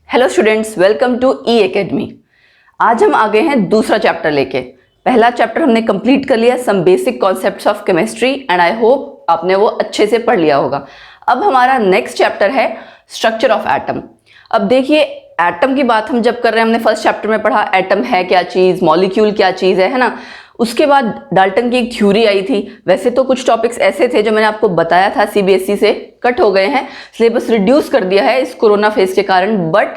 Hello students, welcome to E academy. आज हम आ गए हैं दूसरा चैप्टर लेके। पहला चैप्टर हमने कंप्लीट कर लिया, some basic concepts of chemistry, and I hope आपने वो अच्छे से पढ़ लिया होगा। अब हमारा नेक्स्ट चैप्टर है स्ट्रक्चर ऑफ एटम। अब देखिए, एटम की बात हम जब कर रहे हैं, हमने फर्स्ट चैप्टर में पढ़ा एटम है क्या चीज़, मॉलिक्यूल क्या चीज़ है ना। उसके बाद डाल्टन की एक थ्योरी आई थी। वैसे तो कुछ टॉपिक्स ऐसे थे जो मैंने आपको बताया था सीबीएसई से कट हो गए हैं, सिलेबस रिड्यूस कर दिया है इस कोरोना फेज के कारण, बट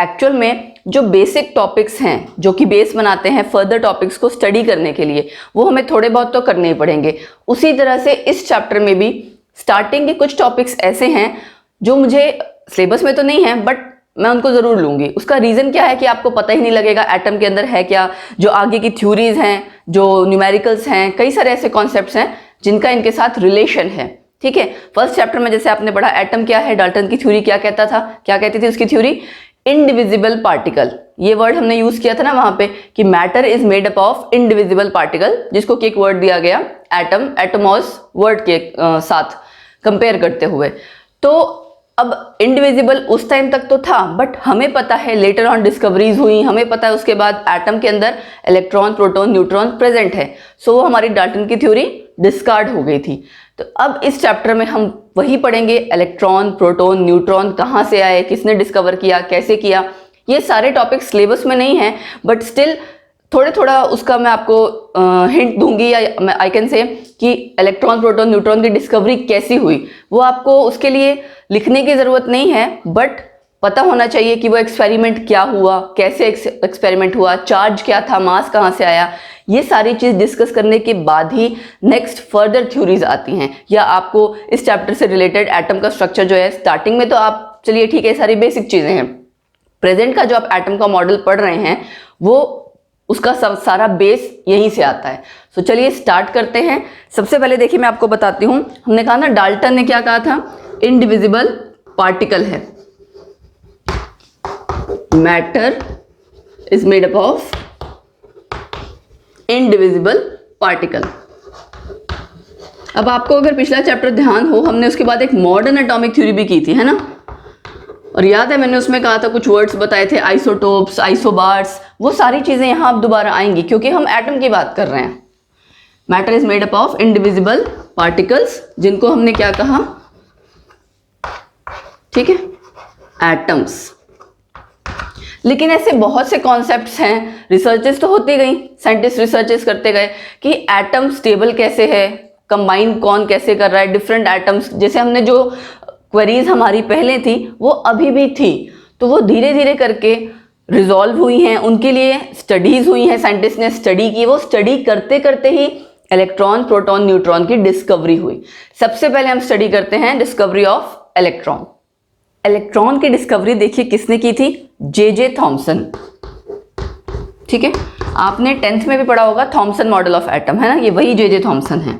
एक्चुअल में जो बेसिक टॉपिक्स हैं जो कि बेस बनाते हैं फर्दर टॉपिक्स को स्टडी करने के लिए, वो हमें थोड़े बहुत तो करने ही पड़ेंगे। उसी तरह से इस चैप्टर में भी स्टार्टिंग के कुछ टॉपिक्स ऐसे हैं जो मुझे सिलेबस में तो नहीं है, बट मैं उनको ज़रूर लूँगी। उसका रीज़न क्या है कि आपको पता ही नहीं लगेगा एटम के अंदर है क्या। जो आगे की थ्योरीज हैं, जो न्यूमेरिकल्स हैं, कई सारे ऐसे कॉन्सेप्ट्स हैं जिनका इनके साथ रिलेशन है। ठीक है, फर्स्ट चैप्टर में जैसे आपने पढ़ा एटम क्या है, डाल्टन की थ्योरी क्या कहता था, क्या कहती थी उसकी थ्योरी, इनडिविजिबल पार्टिकल। ये वर्ड हमने यूज किया था ना वहां पे कि matter is made up of indivisible particle, जिसको कि एक वर्ड दिया गया एटम, एटमॉस वर्ड के साथ कंपेयर करते हुए। तो अब इनडिविजिबल उस टाइम तक तो था, बट हमें पता है लेटर ऑन डिस्कवरीज हुई, हमें पता है उसके बाद एटम के अंदर इलेक्ट्रॉन, प्रोटॉन, न्यूट्रॉन प्रेजेंट है। सो वो हमारी डाल्टन की थ्योरी डिस्कार्ड हो गई थी। तो अब इस चैप्टर में हम वही पढ़ेंगे, इलेक्ट्रॉन, प्रोटॉन, न्यूट्रॉन कहाँ से आए, किसने डिस्कवर किया, कैसे किया। ये सारे टॉपिक सिलेबस में नहीं है, बट स्टिल थोड़ा उसका मैं आपको हिंट दूंगी, या आई कैन से कि इलेक्ट्रॉन, प्रोटॉन, न्यूट्रॉन की डिस्कवरी कैसी हुई। वो आपको उसके लिए लिखने की ज़रूरत नहीं है, बट पता होना चाहिए कि वो एक्सपेरिमेंट क्या हुआ, कैसे एक्सपेरिमेंट हुआ, चार्ज क्या था, मास कहाँ से आया। ये सारी चीज़ डिस्कस करने के बाद ही नेक्स्ट फर्दर थ्योरीज आती हैं, या आपको इस चैप्टर से रिलेटेड एटम का स्ट्रक्चर जो है, स्टार्टिंग में तो आप चलिए ठीक है सारी बेसिक चीज़ें हैं, प्रेजेंट का जो आप एटम का मॉडल पढ़ रहे हैं वो उसका सारा बेस यहीं से आता है। सो चलिए स्टार्ट करते हैं। सबसे पहले देखिए मैं आपको बताती हूँ, हमने कहा ना डाल्टन ने क्या कहा था, इनडिविजिबल पार्टिकल है, matter is made up of indivisible particle. अब आपको अगर पिछला चैप्टर ध्यान हो, हमने उसके बाद एक मॉडर्न एटॉमिक थ्योरी भी की थी, है ना। और याद है मैंने उसमें कहा था, कुछ वर्ड्स बताए थे, आइसोटोप्स, आइसोबार्स, वो सारी चीजें यहां अब दोबारा आएंगी क्योंकि हम एटम की बात कर रहे हैं। Matter is made up of indivisible particles, जिनको हमने क्या कहा, ठीक है, एटम्स। लेकिन ऐसे बहुत से कॉन्सेप्ट्स हैं, रिसर्चेस तो होती गई, साइंटिस्ट रिसर्चेस करते गए कि एटम स्टेबल कैसे है, कंबाइन कौन कैसे कर रहा है, डिफरेंट एटम्स। जैसे हमने जो क्वेरीज हमारी पहले थी वो अभी भी थी, तो वो धीरे धीरे करके रिजॉल्व हुई हैं, उनके लिए स्टडीज हुई हैं, साइंटिस्ट ने स्टडी की। वो स्टडी करते करते ही इलेक्ट्रॉन, प्रोटॉन, न्यूट्रॉन की डिस्कवरी हुई। सबसे पहले हम स्टडी करते हैं डिस्कवरी ऑफ इलेक्ट्रॉन। इलेक्ट्रॉन की डिस्कवरी देखिए किसने की थी, जे थॉमसन। ठीक है, आपने 10th में भी पढ़ा होगा थॉमसन मॉडल ऑफ एटम, है ना, ये वही जे थॉमसन है।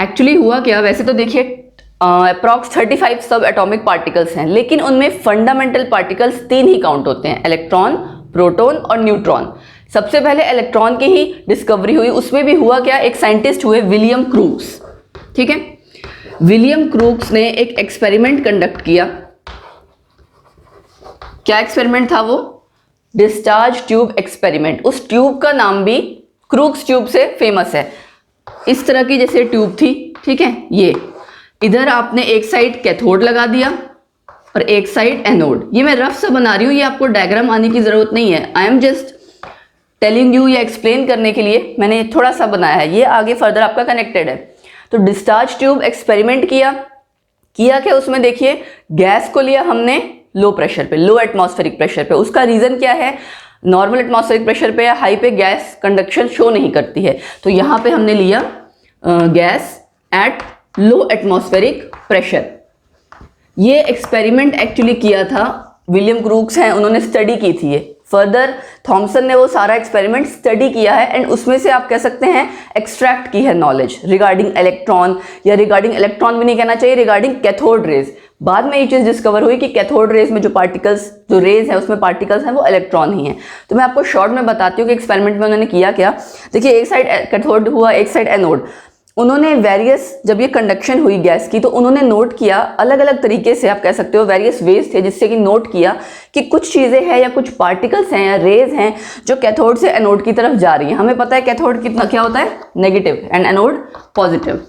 एक्चुअली हुआ क्या, वैसे तो देखिए अप्रॉक्स 35 सब एटॉमिक पार्टिकल्स हैं, लेकिन उनमें फंडामेंटल पार्टिकल्स 3 ही काउंट होते हैं, इलेक्ट्रॉन, प्रोटॉन और न्यूट्रॉन। सबसे पहले इलेक्ट्रॉन की ही डिस्कवरी हुई। उसमें भी हुआ क्या, एक साइंटिस्ट हुए विलियम क्रूक्स। ठीक है, विलियम क्रूक्स ने एक एक्सपेरिमेंट कंडक्ट किया। क्या एक्सपेरिमेंट था वो, डिस्चार्ज ट्यूब एक्सपेरिमेंट। उस ट्यूब का नाम भी क्रूक्स ट्यूब से फेमस है। इस तरह की जैसे ट्यूब थी, ठीक है, ये इधर आपने एक साइड कैथोड लगा दिया और एक साइड एनोड। ये मैं रफ सा बना रही हूँ, ये आपको डायग्राम आने की जरूरत नहीं है, I am just telling you, या एक्सप्लेन करने के लिए मैंने थोड़ा सा बनाया है, ये आगे फर्दर आपका कनेक्टेड है। तो डिस्चार्ज ट्यूब एक्सपेरिमेंट किया क्या उसमें देखिए, गैस को लिया हमने लो प्रेशर पे, लो एटमॉस्फेरिक प्रेशर पे। उसका रीजन क्या है, नॉर्मल एटमॉस्फेरिक प्रेशर पे या हाई पे गैस कंडक्शन शो नहीं करती है, तो यहाँ पे हमने लिया gas at low atmospheric pressure. ये एक्सपेरिमेंट एक्चुअली किया था विलियम क्रूक्स हैं, उन्होंने स्टडी की थी ये। फर्दर थॉमसन ने वो सारा एक्सपेरिमेंट स्टडी किया है, एंड उसमें से आप कह सकते हैं एक्सट्रैक्ट की है नॉलेज रिगार्डिंग इलेक्ट्रॉन, या रिगार्डिंग इलेक्ट्रॉन भी नहीं कहना चाहिए, रिगार्डिंग कैथोड रेज। बाद में ये चीज़ डिस्कवर हुई कि कैथोड रेज में जो पार्टिकल्स, जो रेज है उसमें पार्टिकल्स हैं वो इलेक्ट्रॉन ही हैं। तो मैं आपको शॉर्ट में बताती हूँ कि एक्सपेरिमेंट में उन्होंने किया क्या। देखिए, एक साइड कैथोड हुआ, एक साइड एनोड। उन्होंने वेरियस, जब ये कंडक्शन हुई गैस की तो उन्होंने नोट किया अलग अलग तरीके से, आप कह सकते हो वेरियस वेज थे जिससे कि नोट किया कि कुछ चीज़ें हैं या कुछ पार्टिकल्स हैं या रेज हैं जो कैथोड से एनोड की तरफ जा रही हैं। हमें पता है कैथोड कितना क्या होता है, नेगेटिव, एंड एनोड पॉजिटिव।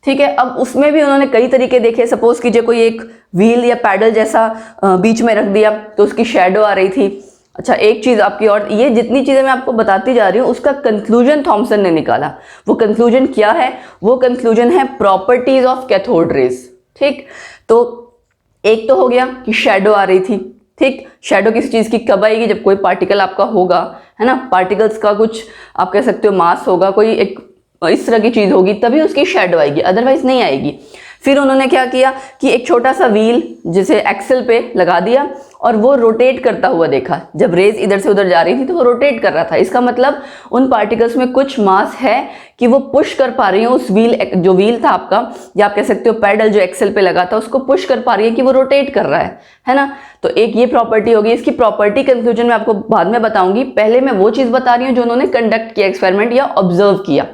ठीक है, अब उसमें भी उन्होंने कई तरीके देखे। सपोज कीजिए कोई एक व्हील या पैडल जैसा बीच में रख दिया तो उसकी शेडो आ रही थी। अच्छा, एक चीज आपकी, और ये जितनी चीजें मैं आपको बताती जा रही हूँ उसका कंक्लूजन थॉमसन ने निकाला। वो कंक्लूजन क्या है? वो कंक्लूजन है प्रॉपर्टीज ऑफ कैथोड रेज। ठीक, तो एक तो हो गया कि शेडो आ रही थी। ठीक, शेडो किसी चीज की कब आएगी? जब कोई पार्टिकल आपका होगा, है ना, पार्टिकल्स का कुछ आप कह सकते हो मास होगा, कोई एक इस तरह की चीज होगी, तभी उसकी शेडो आएगी, अदरवाइज नहीं आएगी। फिर उन्होंने क्या किया कि एक छोटा सा व्हील जिसे एक्सेल पे लगा दिया और वो रोटेट करता हुआ देखा। जब रेज इधर से उधर जा रही थी तो वो रोटेट कर रहा था। इसका मतलब उन पार्टिकल्स में कुछ मास है कि वो पुश कर पा रही है उस व्हील, जो व्हील था आपका, या आप कह सकते हो पैडल जो एक्सेल पे लगा था, उसको पुश कर पा रही है कि वो रोटेट कर रहा है ना। तो एक ये प्रॉपर्टी होगी। इसकी प्रॉपर्टी कंक्लूजन में आपको बाद में बताऊंगी। पहले मैं वो चीज बता रही हूँ जो उन्होंने कंडक्ट किया, एक्सपेरिमेंट या ऑब्जर्व किया।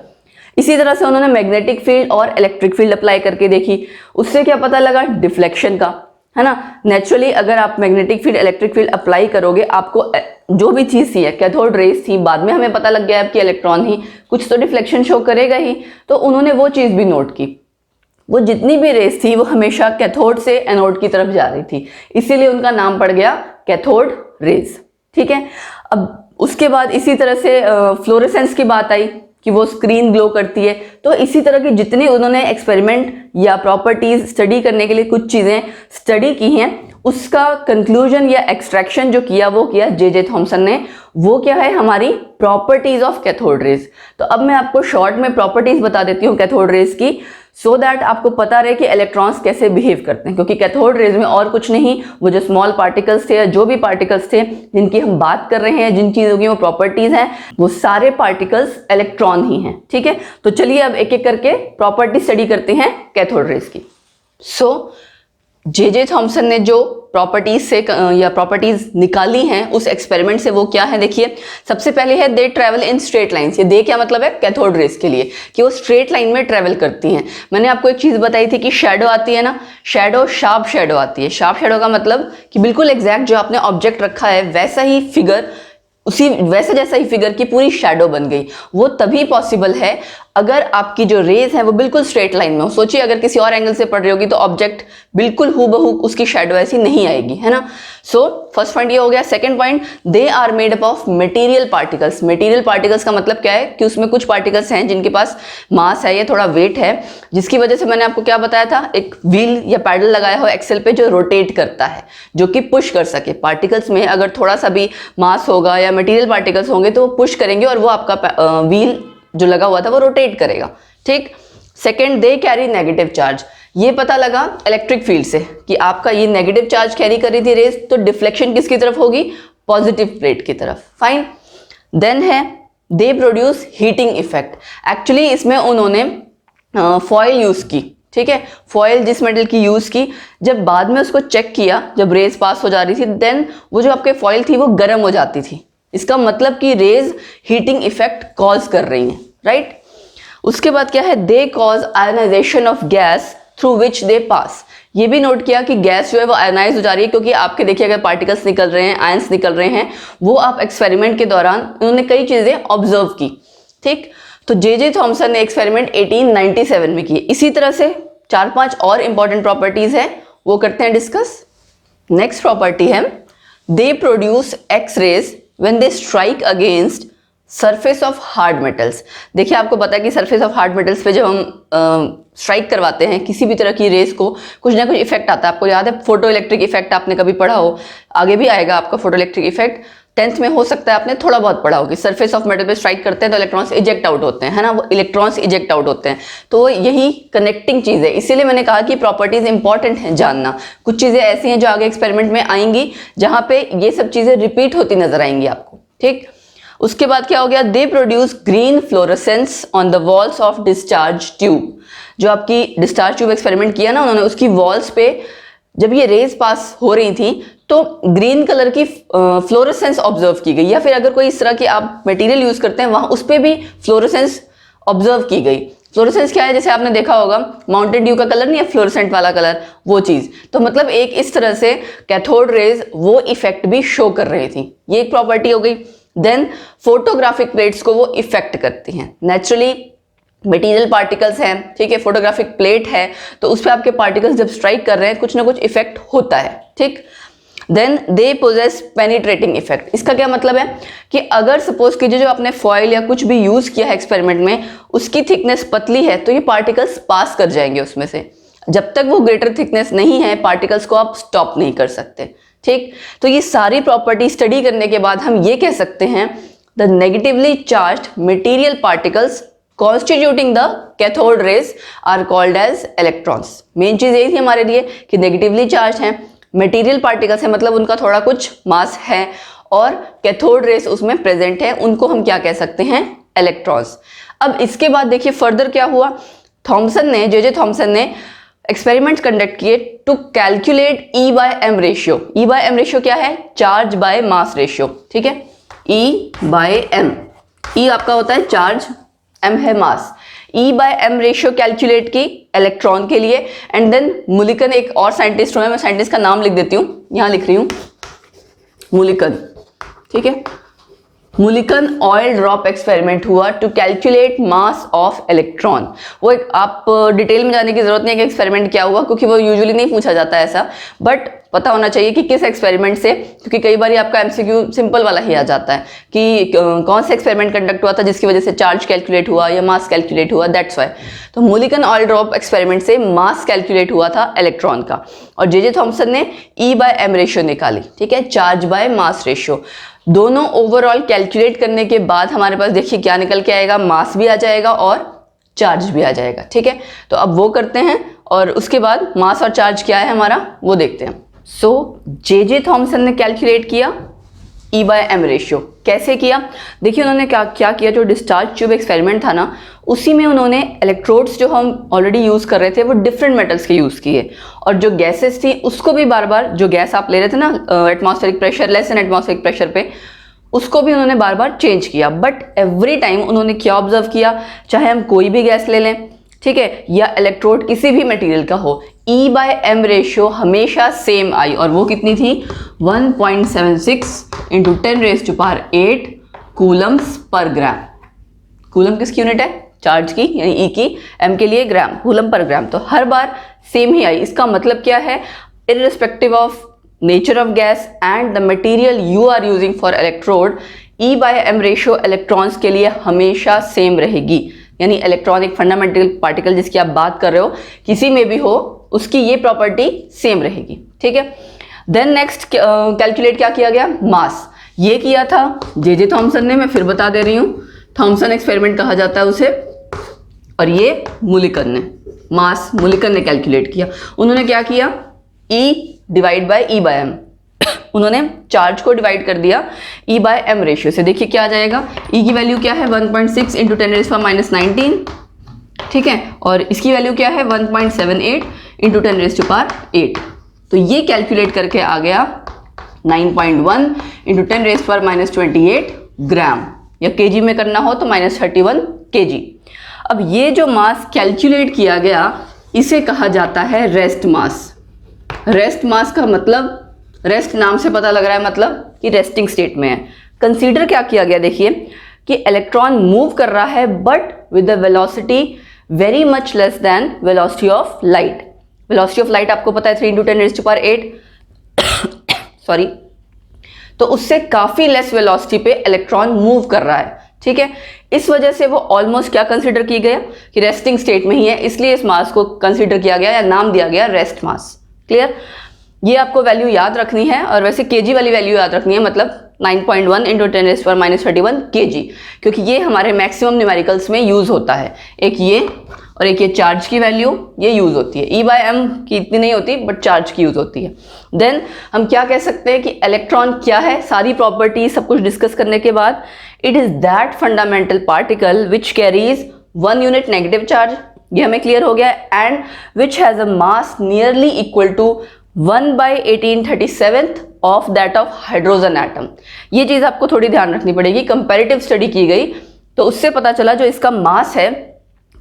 इसी तरह से उन्होंने मैग्नेटिक फील्ड और इलेक्ट्रिक फील्ड अप्लाई करके देखी। उससे क्या पता लगा? डिफ्लेक्शन का, है ना। नेचुरली अगर आप magnetic field, electric field apply करोगे, आपको जो भी चीज थी, कैथोड रेज थी, बाद में हमें पता लग गया कि इलेक्ट्रॉन ही, कुछ तो डिफ्लेक्शन शो करेगा ही। तो उन्होंने वो चीज भी नोट की। वो जितनी भी रेज थी वो हमेशा कैथोड से एनोड की तरफ जा रही थी, इसीलिए उनका नाम पड़ गया कैथोड रेज। ठीक है, अब उसके बाद इसी तरह से फ्लोरेसेंस की बात आई कि वो स्क्रीन ग्लो करती है। तो इसी तरह के जितने उन्होंने एक्सपेरिमेंट या प्रॉपर्टीज स्टडी करने के लिए कुछ चीजें स्टडी की हैं, उसका कंक्लूजन या एक्सट्रैक्शन जो किया वो किया जे थॉमसन ने। वो क्या है? हमारी प्रॉपर्टीज ऑफ कैथोड रेज। तो अब मैं आपको शॉर्ट में प्रॉपर्टीज बता देती हूँ कैथोड रेज की, सो दैट आपको पता रहे कि इलेक्ट्रॉन्स कैसे बिहेव करते हैं। क्योंकि कैथोड रेज में और कुछ नहीं, वो जो स्मॉल पार्टिकल्स थे या जो भी पार्टिकल्स थे जिनकी हम बात कर रहे हैं, जिन चीजों की वो प्रॉपर्टीज हैं, वो सारे पार्टिकल्स इलेक्ट्रॉन ही हैं। ठीक है, तो चलिए अब एक एक करके प्रॉपर्टी स्टडी करते हैं कैथोड रेज की। सो जे थॉमसन ने जो प्रॉपर्टीज से या प्रॉपर्टीज निकाली हैं उस एक्सपेरिमेंट से, वो क्या है देखिए। सबसे पहले है they travel in straight lines. ये दे क्या मतलब है कैथोड रेज के लिए, कि वो स्ट्रेट लाइन में ट्रेवल करती हैं। मैंने आपको एक चीज बताई थी कि शेडो आती है ना, शेडो, शार्प शेडो आती है। शार्प शेडो का मतलब कि बिल्कुल एग्जैक्ट जो आपने ऑब्जेक्ट रखा है वैसा ही फिगर, उसी वैसे जैसा ही फिगर की पूरी शैडो बन गई। वो तभी पॉसिबल है अगर आपकी जो रेज है वो बिल्कुल स्ट्रेट लाइन में हो। सोचिए अगर किसी और एंगल से पड़ रही होगी तो ऑब्जेक्ट बिल्कुल हूबहू उसकी शैडो ऐसी नहीं आएगी, है ना। सो फर्स्ट पॉइंट ये हो गया। Second point, they are made up of material particles. Material particles का मतलब क्या है कि उसमें कुछ पार्टिकल्स हैं जिनके पास मास है या थोड़ा वेट है, जिसकी वजह से मैंने आपको क्या बताया था, एक व्हील या पैडल लगाया हो एक्सेल पे जो रोटेट करता है, जो कि पुश कर सके। पार्टिकल्स में अगर थोड़ा सा भी मास होगा या मटेरियल पार्टिकल्स होंगे तो वो पुश करेंगे और वो आपका व्हील जो लगा हुआ था वो रोटेट करेगा। ठीक। Second, they carry negative charge. ये पता लगा इलेक्ट्रिक फील्ड से कि आपका ये नेगेटिव चार्ज कैरी कर रही थी रेज, तो डिफ्लेक्शन किसकी तरफ होगी? पॉजिटिव प्लेट की तरफ। फाइन। देन है they produce heating effect. Actually इसमें उन्होंने फॉयल यूज की। ठीक है, फॉयल जिस मेटल की यूज की, जब बाद में उसको चेक किया, जब रेज पास हो जा रही थी, देन वो जो आपके फॉयल थी वो गर्म हो जाती थी। इसका मतलब कि रेज हीटिंग इफेक्ट कॉज कर रही हैं, राइट। उसके बाद क्या है, they cause ionization of gas through which they pass. ये भी नोट किया कि गैस जो है वो आयनाइज हो जा रही है, क्योंकि आपके देखिए अगर पार्टिकल्स निकल रहे हैं, आयंस निकल रहे हैं, वो आप एक्सपेरिमेंट के दौरान उन्होंने कई चीजें ऑब्जर्व की। ठीक, तो जे थॉमसन ने एक्सपेरिमेंट 1897 में किए। इसी तरह से 4-5 और इंपॉर्टेंट प्रॉपर्टीज है, वो करते हैं डिस्कस। नेक्स्ट प्रॉपर्टी है they produce X rays when they strike against surface of hard metals. देखिए आपको पता है कि सरफेस ऑफ हार्ड मेटल्स पे जब हम स्ट्राइक करवाते हैं किसी भी तरह की रेस को, कुछ ना कुछ इफेक्ट आता है। आपको याद है फोटो इलेक्ट्रिक इफेक्ट, आपने कभी पढ़ा हो, आगे भी आएगा आपका फोटो इलेक्ट्रिक इफेक्ट, 10th में हो सकता है आपने थोड़ा बहुत पढ़ा होगी। सरफेस ऑफ मेटल पे स्ट्राइक करते हैं तो इलेक्ट्रॉन्स इजेक्ट आउट होते हैं, है ना, वो इलेक्ट्रॉन्स इजेक्ट आउट होते हैं। तो यही कनेक्टिंग चीज है, इसीलिए मैंने कहा कि प्रॉपर्टीज इंपॉर्टेंट है जानना। कुछ चीजें ऐसी हैं जो आगे एक्सपेरिमेंट में आएंगी जहां पे ये सब चीजें रिपीट होती नजर आएंगी आपको। ठीक, उसके बाद क्या हो गया, they produce green fluorescence on the walls of discharge tube. जो आपकी डिस्चार्ज ट्यूब एक्सपेरिमेंट किया ना उन्होंने, उसकी वॉल्स पे जब ये रेज पास हो रही थी तो ग्रीन कलर की फ्लोरेसेंस ऑब्जर्व की गई, या फिर अगर कोई इस तरह की आप मटेरियल यूज करते हैं वहां उस पर भी फ्लोरेसेंस ऑब्जर्व की गई। फ्लोरोसेंस क्या है, जैसे आपने देखा होगा माउंटेन ड्यू का कलर नहीं है फ्लोरोसेंट वाला कलर, वो चीज। तो मतलब एक इस तरह से कैथोड रेज वो इफेक्ट भी शो कर रही थी, ये एक प्रॉपर्टी हो गई। देन फोटोग्राफिक प्लेट्स को वो इफेक्ट करती हैं। नेचुरली मटेरियल पार्टिकल्स हैं, ठीक है, फोटोग्राफिक प्लेट है, तो उस पर आपके पार्टिकल्स जब स्ट्राइक कर रहे हैं कुछ ना कुछ इफेक्ट होता है, ठीक। Then they possess penetrating effect. इसका क्या मतलब है कि अगर सपोज कीजिए जो आपने फॉइल या कुछ भी यूज किया है एक्सपेरिमेंट में, उसकी थिकनेस पतली है तो ये पार्टिकल्स पास कर जाएंगे उसमें से। जब तक वो ग्रेटर थिकनेस नहीं है पार्टिकल्स को आप स्टॉप नहीं कर सकते, ठीक। तो ये सारी प्रॉपर्टी स्टडी करने के बाद हम ये कह सकते हैं the negatively charged material particles constituting the cathode rays are called as electrons। Main चीज यही थी हमारे लिए कि नेगेटिवली चार्ज हैं, मटेरियल पार्टिकल्स है, मतलब उनका थोड़ा कुछ मास है, और कैथोड रेस उसमें प्रेजेंट है, उनको हम क्या कह सकते हैं, इलेक्ट्रॉन्स। अब इसके बाद देखिए फर्दर क्या हुआ, थॉमसन ने, जे थॉमसन ने एक्सपेरिमेंट्स कंडक्ट किए to calculate e by M ratio. E by M ratio क्या है, चार्ज बाय मास रेशियो, ठीक है, ई बाय एम। ई आपका होता है चार्ज, एम है mass. E by M ratio calculate की इलेक्ट्रॉन के लिए। एंड देन मुलिकन एक और साइंटिस्ट हुए, मैं साइंटिस्ट का नाम लिख देती हूँ, यहां लिख रही हूं, मुलिकन, ठीक है। मुलिकन ऑयल ड्रॉप एक्सपेरिमेंट हुआ to calculate mass of electron. वो एक, आप डिटेल में जाने की जरूरत नहीं है कि एक्सपेरिमेंट क्या हुआ, क्योंकि वो यूजुअली नहीं पूछा जाता है ऐसा, बट पता होना चाहिए कि किस एक्सपेरिमेंट से, क्योंकि कई बार आपका एमसीक्यू सिंपल वाला ही आ जाता है कि कौन सा एक्सपेरिमेंट कंडक्ट हुआ था जिसकी वजह से चार्ज कैलकुलेट हुआ या मास कैलकुलेट हुआ, दैट्स वाई। तो मुलिकन ऑयल ड्रॉप एक्सपेरिमेंट से मास कैलकुलेट हुआ था इलेक्ट्रॉन का, और जे थॉमसन ने ई बाय एम रेशियो निकाली, ठीक है, चार्ज बाय मास रेशियो। दोनों ओवरऑल कैलकुलेट करने के बाद हमारे पास देखिए क्या निकल के आएगा, मास भी आ जाएगा और चार्ज भी आ जाएगा, ठीक है। तो अब वो करते हैं और उसके बाद मास और चार्ज क्या है हमारा वो देखते हैं। सो जे थॉमसन ने कैलकुलेट किया ई बाय एम रेशियो। कैसे किया, देखिए उन्होंने क्या किया, जो डिस्चार्ज ट्यूब एक्सपेरिमेंट था ना, उसी में उन्होंने इलेक्ट्रोड्स जो हम ऑलरेडी यूज कर रहे थे वो डिफरेंट मेटल्स के यूज किए, और जो गैसेस थी उसको भी बार बार, जो गैस आप ले रहे थे ना atmospheric pressure, less than atmospheric pressure पे, उसको भी उन्होंने बार बार चेंज किया। बट एवरी टाइम उन्होंने क्या ऑब्जर्व किया, चाहे हम कोई भी गैस ले लें, ठीक है, या इलेक्ट्रोड किसी भी मटेरियल का हो, ई बाय एम रेशियो हमेशा सेम आई, और वो कितनी थी, 1.76 इंटू 10⁸ कूलम्स पर ग्राम। कूलम किसकी यूनिट है, चार्ज की, यानी ई की, एम के लिए ग्राम, कूलम पर ग्राम, तो हर बार सेम ही आई। इसका मतलब क्या है, irrespective of nature of gas and the material you are using for electrode, e by M ratio electrons के लिए हमेशा सेम रहेगी। यानी इलेक्ट्रॉन एक फंडामेंटल पार्टिकल जिसकी आप बात कर रहे हो, किसी में भी हो, उसकी ये प्रॉपर्टी सेम रहेगी, ठीक है। देन नेक्स्ट कैलकुलेट क्या किया गया, मास। ये किया था जे थॉमसन ने, मैं फिर बता दे रही हूँ, थॉमसन एक्सपेरिमेंट कहा जाता है उसे, और ये मुलिकन ने, मास मुलिकन ने कैलकुलेट किया। उन्होंने क्या किया, e divide by e by m, उन्होंने चार्ज को डिवाइड कर दिया ई बाय एम रेशियो से। देखिए क्या आ जाएगा, ई की वैल्यू क्या है, 1.6 इंटू 10⁻⁻19, ठीक है, और इसकी वैल्यू क्या है, 1.78 इंटू 10⁸8। तो ये कैलकुलेट करके आ गया 9.1 इंटू 10⁻28 ग्राम, या केजी में करना हो तो -31 केजी। अब ये जो मास कैलकुलेट किया गया इसे कहा जाता है रेस्ट मास। रेस्ट मास का मतलब, रेस्ट नाम से पता लग रहा है मतलब कि रेस्टिंग स्टेट में है। कंसीडर क्या किया गया, देखिए कि इलेक्ट्रॉन मूव कर रहा है but with the velocity very much less than velocity of light. Velocity of light आपको पता है 3 इंटू 10⁸8 सॉरी, तो उससे काफी लेस वेलोसिटी पे इलेक्ट्रॉन मूव कर रहा है, ठीक है। इस वजह से वो ऑलमोस्ट क्या कंसीडर किया गया कि रेस्टिंग स्टेट में ही है, इसलिए इस मास को कंसीडर किया गया या नाम दिया गया रेस्ट मास। क्लियर, ये आपको वैल्यू याद रखनी है, और वैसे केजी वाली वैल्यू याद रखनी है, मतलब 9.1 इंटू 10⁻31 केजी, क्योंकि ये हमारे मैक्सिमम न्यूमेरिकल्स में यूज होता है। एक ये और एक ये चार्ज की वैल्यू ये यूज होती है, ई बाय एम की इतनी नहीं होती बट चार्ज की यूज होती है। देन हम क्या कह सकते हैं कि इलेक्ट्रॉन क्या है, सारी प्रॉपर्टी सब कुछ डिस्कस करने के बाद, it is that fundamental particle which carries 1 unit negative charge, ये हमें क्लियर हो गया, and which has a mass nearly equal to 1/1837 of that of hydrogen atom. ये चीज आपको थोड़ी ध्यान रखनी पड़ेगी, कंपैरेटिव स्टडी की गई तो उससे पता चला जो इसका मास है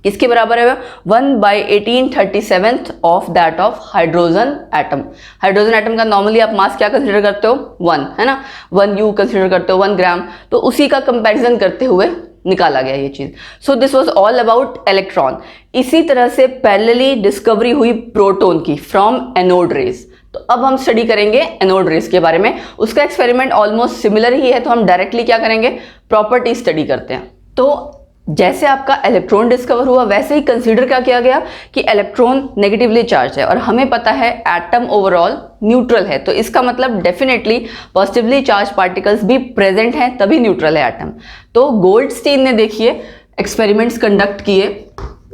किसके बराबर है? 1/1837 of that of hydrogen atom. Hydrogen atom का नॉर्मली आप मास क्या कंसिडर करते हो? 1, है ना, 1 U कंसिडर करते हो, 1 ग्राम। तो उसी का कंपैरिजन करते हुए निकाला गया ये चीज। So this was all about electron. इसी तरह से पैरेलली डिस्कवरी हुई प्रोटॉन की फ्रॉम एनोड रेज। तो अब हम स्टडी करेंगे एनोड रेज के बारे में। उसका एक्सपेरिमेंट ऑलमोस्ट सिमिलर ही है, तो हम डायरेक्टली क्या करेंगे? प्रॉपर्टी स्टडी करते हैं। तो जैसे आपका इलेक्ट्रॉन डिस्कवर हुआ वैसे ही कंसीडर क्या किया गया कि इलेक्ट्रॉन नेगेटिवली चार्ज है, और हमें पता है एटम ओवरऑल न्यूट्रल है, तो इसका मतलब डेफिनेटली पॉजिटिवली चार्ज पार्टिकल्स भी प्रेजेंट हैं तभी न्यूट्रल है एटम। तो गोल्डस्टीन ने देखिए एक्सपेरिमेंट्स कंडक्ट किए,